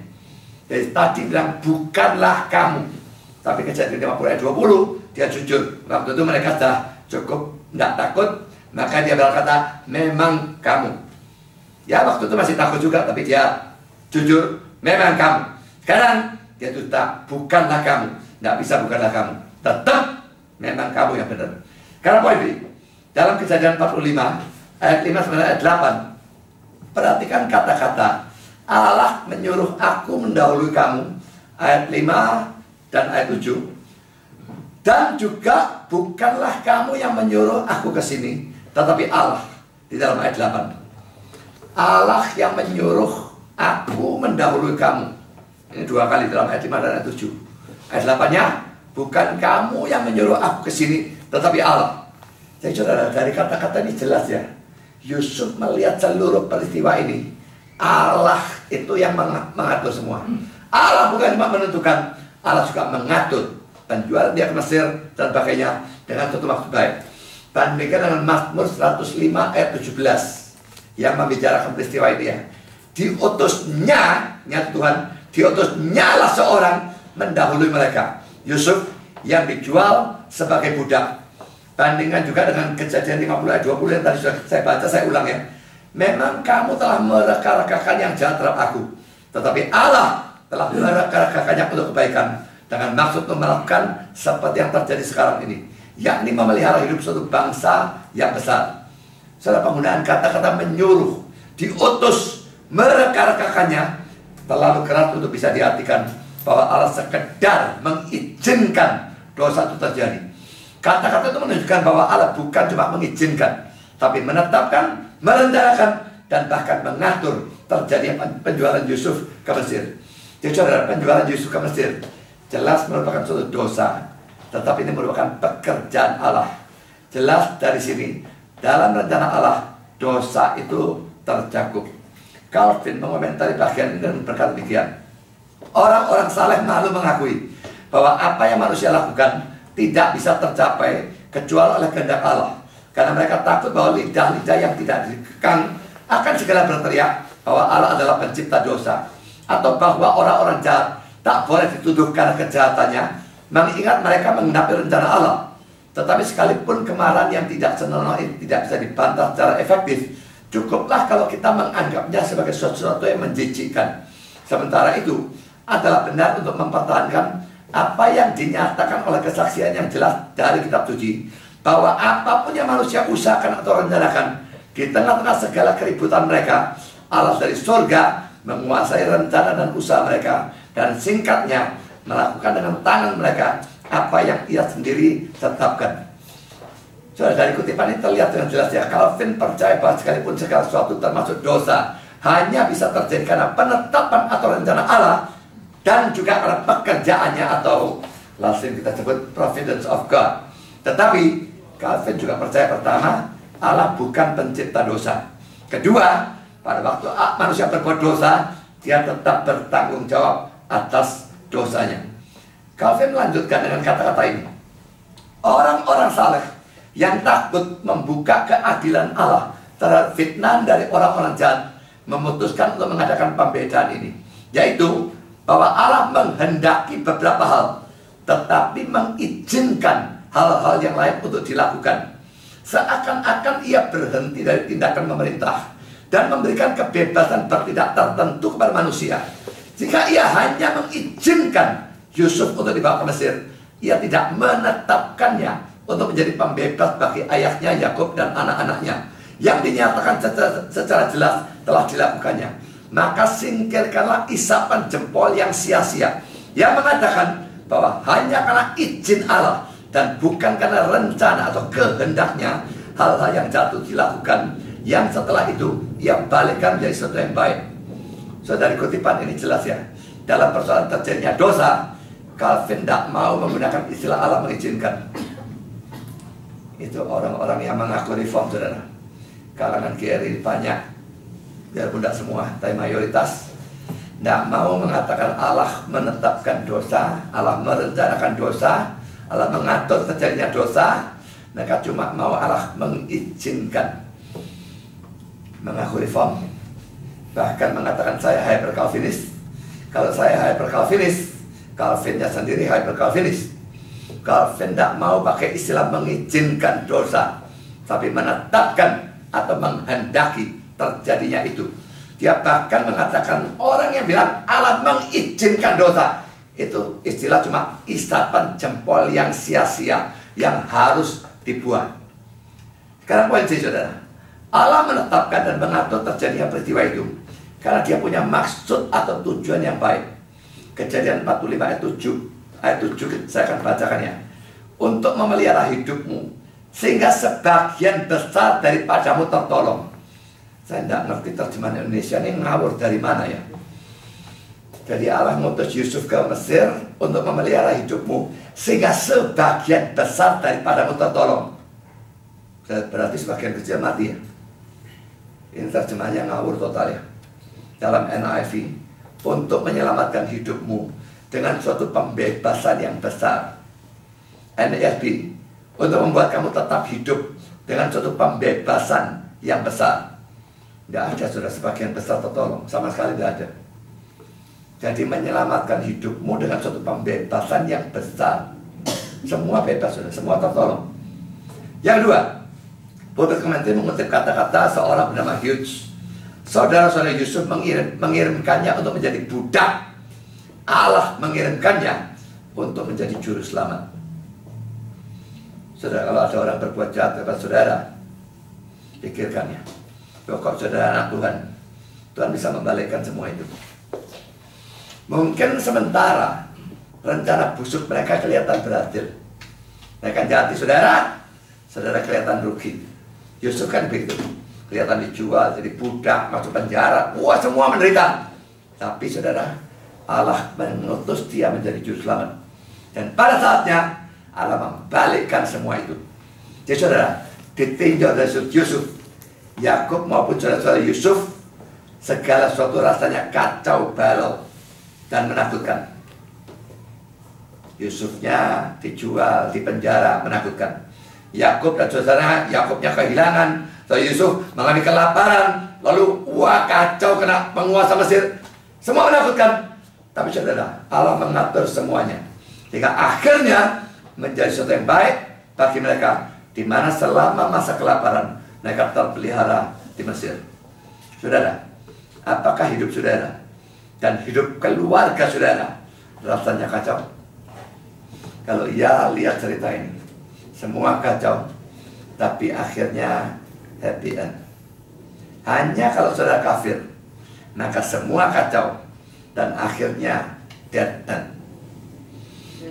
Jadi tadi bilang bukanlah kamu, tapi Kejadian 50 ayat 20 dia jujur. Waktu itu mereka sudah cukup tidak takut, maka dia berkata memang kamu. Ya waktu itu masih takut juga, tapi dia jujur, memang kamu. Sekarang dia dusta, bukanlah kamu. Tidak bisa bukanlah kamu, tetap memang kamu yang benar. Karena poin B, dalam Kejadian 45 ayat 5-8, perhatikan kata-kata Allah menyuruh aku mendahului kamu, ayat 5 dan ayat 7. Dan juga bukanlah kamu yang menyuruh aku ke sini, tetapi Allah, di dalam ayat 8. Allah yang menyuruh aku mendahului kamu. Ini 2 kali dalam ayat 5 dan ayat 7. Ayat 8-nya, bukan kamu yang menyuruh aku ke sini, tetapi Allah. Jadi saudara, dari kata-kata ini jelas ya, Yusuf melihat seluruh peristiwa ini, Allah itu yang mengatur semua. Allah bukan cuma menentukan, Allah juga mengatur penjualan dia ke Mesir dan sebagainya dengan suatu maksud baik. Bandingkan dengan Mazmur 105 ayat 17 yang membicarakan peristiwa ini ya. Diutusnya, nyata Tuhan, diutusnya lah seorang mendahului mereka. Yusuf yang dijual sebagai budak. Bandingkan juga dengan Kejadian 50 ayat 20 yang tadi sudah saya baca, saya ulang ya. Memang kamu telah mereka-rekakan yang jahat terhadap aku, tetapi Allah telah mereka-rekakannya untuk kebaikan, dengan maksud melakukan seperti yang terjadi sekarang ini, yakni memelihara hidup suatu bangsa yang besar. Salah penggunaan kata-kata menyuruh, diutus, mereka-rekakannya terlalu keras untuk bisa diartikan bahwa Allah sekedar mengizinkan dosa itu terjadi. Kata-kata itu menunjukkan bahwa Allah bukan cuma mengizinkan, tapi menetapkan, merencanakan, dan bahkan mengatur terjadi penjualan Yusuf ke Mesir. Jadi saudara, penjualan Yusuf ke Mesir jelas merupakan suatu dosa, tetapi ini merupakan pekerjaan Allah. Jelas dari sini, dalam rencana Allah, dosa itu tercakup. Calvin mengomentari bagian ini dan berkata demikian. Orang-orang saleh malu mengakui bahwa apa yang manusia lakukan tidak bisa tercapai kecuali oleh kehendak Allah. Karena mereka takut bahwa lidah-lidah yang tidak dikekang akan segera berteriak bahwa Allah adalah pencipta dosa, atau bahwa orang-orang jahat tak boleh dituduh karena kejahatannya, mengingat mereka menggenapi rencana Allah. Tetapi sekalipun kemarahan yang tidak senonoh ini tidak bisa dibantah secara efektif, cukuplah kalau kita menganggapnya sebagai sesuatu yang menjijikkan. Sementara itu adalah benar untuk mempertahankan apa yang dinyatakan oleh kesaksian yang jelas dari kitab suci, bahwa apapun yang manusia usahakan atau rencanakan di tengah-tengah segala keributan mereka, Allah dari surga menguasai rencana dan usaha mereka, dan singkatnya melakukan dengan tangan mereka apa yang ia sendiri tetapkan. Saudara, dari kutipan ini terlihat dengan jelas ya, Calvin percaya bahwa sekalipun segala sesuatu termasuk dosa hanya bisa terjadi karena penetapan atau rencana Allah, dan juga karena pekerjaannya atau lazim kita sebut providence of God. Tetapi Calvin juga percaya, pertama, Allah bukan pencipta dosa. Kedua, pada waktu manusia berbuat dosa, dia tetap bertanggung jawab atas dosanya. Calvin melanjutkan dengan kata-kata ini: orang-orang saleh yang takut membuka keadilan Allah terhadap fitnah dari orang-orang jahat memutuskan untuk mengadakan pembedaan ini, yaitu bahwa Allah menghendaki beberapa hal, tetapi mengizinkan hal-hal yang lain untuk dilakukan. Seakan-akan ia berhenti dari tindakan pemerintah dan memberikan kebebasan bertindak tertentu kepada manusia. Jika ia hanya mengizinkan Yusuf untuk dibawa ke Mesir, ia tidak menetapkannya untuk menjadi pembebas bagi ayahnya Yakub dan anak-anaknya yang dinyatakan secara jelas telah dilakukannya. Maka singkirkanlah isapan jempol yang sia-sia yang mengatakan bahwa hanya karena izin Allah dan bukan karena rencana atau kehendaknya hal-hal yang jatuh dilakukan, yang setelah itu ia balikkan menjadi sesuatu yang baik. So, dari kutipan ini jelas ya, dalam persoalan terjadinya dosa, Calvin tidak mau menggunakan istilah Allah mengizinkan. Itu orang-orang yang mengaku reform, saudara. Kalangan kiri banyak, biarpun tidak semua, tapi mayoritas tidak mau mengatakan Allah menetapkan dosa, Allah merencanakan dosa, Allah mengatur terjadinya dosa. Mereka cuma mau Allah mengizinkan. Mengaku reform, bahkan mengatakan saya hyper Calvinis. Kalau saya hyper Calvinis, Calvinnya sendiri hyper Calvinis. Calvin tidak mau pakai istilah mengizinkan dosa, tapi menetapkan atau menghendaki terjadinya itu. Dia bahkan mengatakan orang yang bilang Allah mengizinkan dosa, itu istilah cuma isapan jempol yang sia-sia yang harus dibuang. Sekarang poin C, saudara. Allah menetapkan dan mengatur terjadinya peristiwa itu karena dia punya maksud atau tujuan yang baik. Kejadian 45 ayat 7 saya akan bacakannya. Untuk memelihara hidupmu sehingga sebagian besar daripadamu tertolong. Saya tidak ngerti terjemahan Indonesia ini ngawur dari mana ya. Jadi Allah mengutus Yusuf ke Mesir untuk memelihara hidupmu sehingga sebagian besar daripadamu tertolong. Berarti sebagian kecil mati ya. Ini terjemahannya ngawur total ya. Dalam NIV, untuk menyelamatkan hidupmu dengan suatu pembebasan yang besar. NIV, untuk membuat kamu tetap hidup dengan suatu pembebasan yang besar. Tidak ada, sudah sebagian besar tertolong, sama sekali tidak ada. Jadi menyelamatkan hidupmu dengan suatu pembebasan yang besar. Semua bebas, sudah semua tertolong. Yang kedua, Putri Kementerian mengutip kata-kata seorang bernama Hughes. Saudara-saudara Yusuf mengirimkannya untuk menjadi budak. Allah mengirimkannya untuk menjadi juru selamat. Saudara, kalau ada orang berbuat jahat kepada saudara, pikirkan ya, pokok saudara anak Tuhan, Tuhan bisa membalikkan semua itu. Mungkin sementara rencana busuk mereka kelihatan berhasil. Mereka jahati saudara, saudara kelihatan rugi. Yusuf kan begitu, kelihatan dijual jadi budak, masuk penjara, wah semua menderita. Tapi saudara, Allah mengutus dia menjadi juru selamat. Dan pada saatnya Allah membalikkan semua itu. Jadi saudara, ditinjau dari Yusuf, Yakub maupun saudara-saudara Yusuf, segala sesuatu rasanya kacau balau dan menakutkan. Yusufnya dijual, di penjara, menakutkan. Yakub dan saudara, Yakubnya kehilangan, saudara Yusuf mengalami kelaparan, lalu wah kacau, kena penguasa Mesir, semua menakutkan. Tapi saudara, Allah mengatur semuanya hingga akhirnya menjadi sesuatu yang baik bagi mereka, di mana selama masa kelaparan mereka terpelihara di Mesir. Saudara, apakah hidup saudara dan hidup keluarga saudara rasanya kacau? Kalau ya lihat cerita ini, semua kacau, tapi akhirnya happy end. Hanya kalau saudara kafir, maka semua kacau dan akhirnya dead end.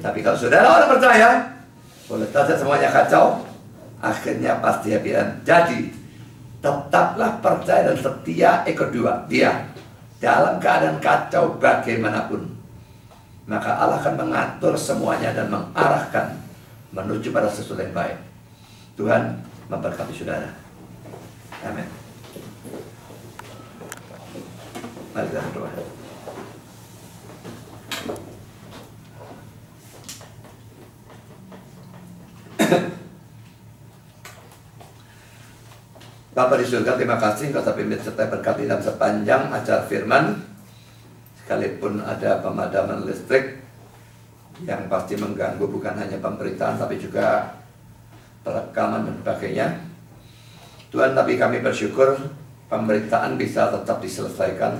Tapi kalau saudara orang percaya, boleh saja semuanya kacau, akhirnya pasti happy end. Jadi tetaplah percaya dan setia kedua dia dalam keadaan kacau bagaimanapun, maka Allah akan mengatur semuanya dan mengarahkan menuju pada sesuatu yang baik. Tuhan memberkati saudara. Amin. Mari kita berdoa. Bapa di surga, terima kasih Engkau telah pimpin serta berkati dalam sepanjang acara firman. Sekalipun ada pemadaman listrik yang pasti mengganggu bukan hanya pemberitaan tapi juga perekaman dan sebagainya, Tuhan, tapi kami bersyukur pemberitaan bisa tetap diselesaikan.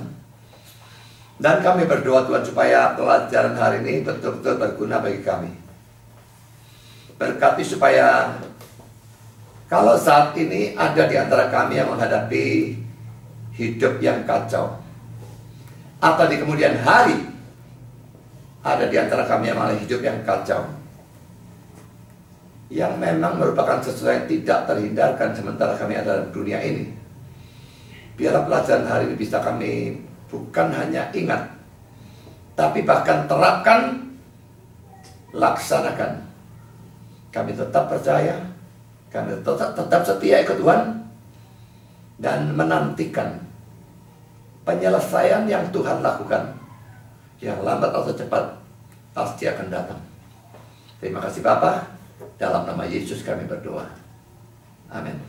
Dan kami berdoa Tuhan supaya pelajaran hari ini betul-betul berguna bagi kami. Berkati supaya kalau saat ini ada di antara kami yang menghadapi hidup yang kacau, atau di kemudian hari ada di antara kami yang malah hidup yang kacau, yang memang merupakan sesuatu yang tidak terhindarkan sementara kami ada dalam dunia ini, biarlah pelajaran hari ini bisa kami bukan hanya ingat, tapi bahkan terapkan, laksanakan. Kami tetap percaya, kami tetap setia ikut Tuhan, dan menantikan penyelesaian yang Tuhan lakukan, yang lambat atau cepat pasti akan datang. Terima kasih Bapa, dalam nama Yesus kami berdoa. Amin.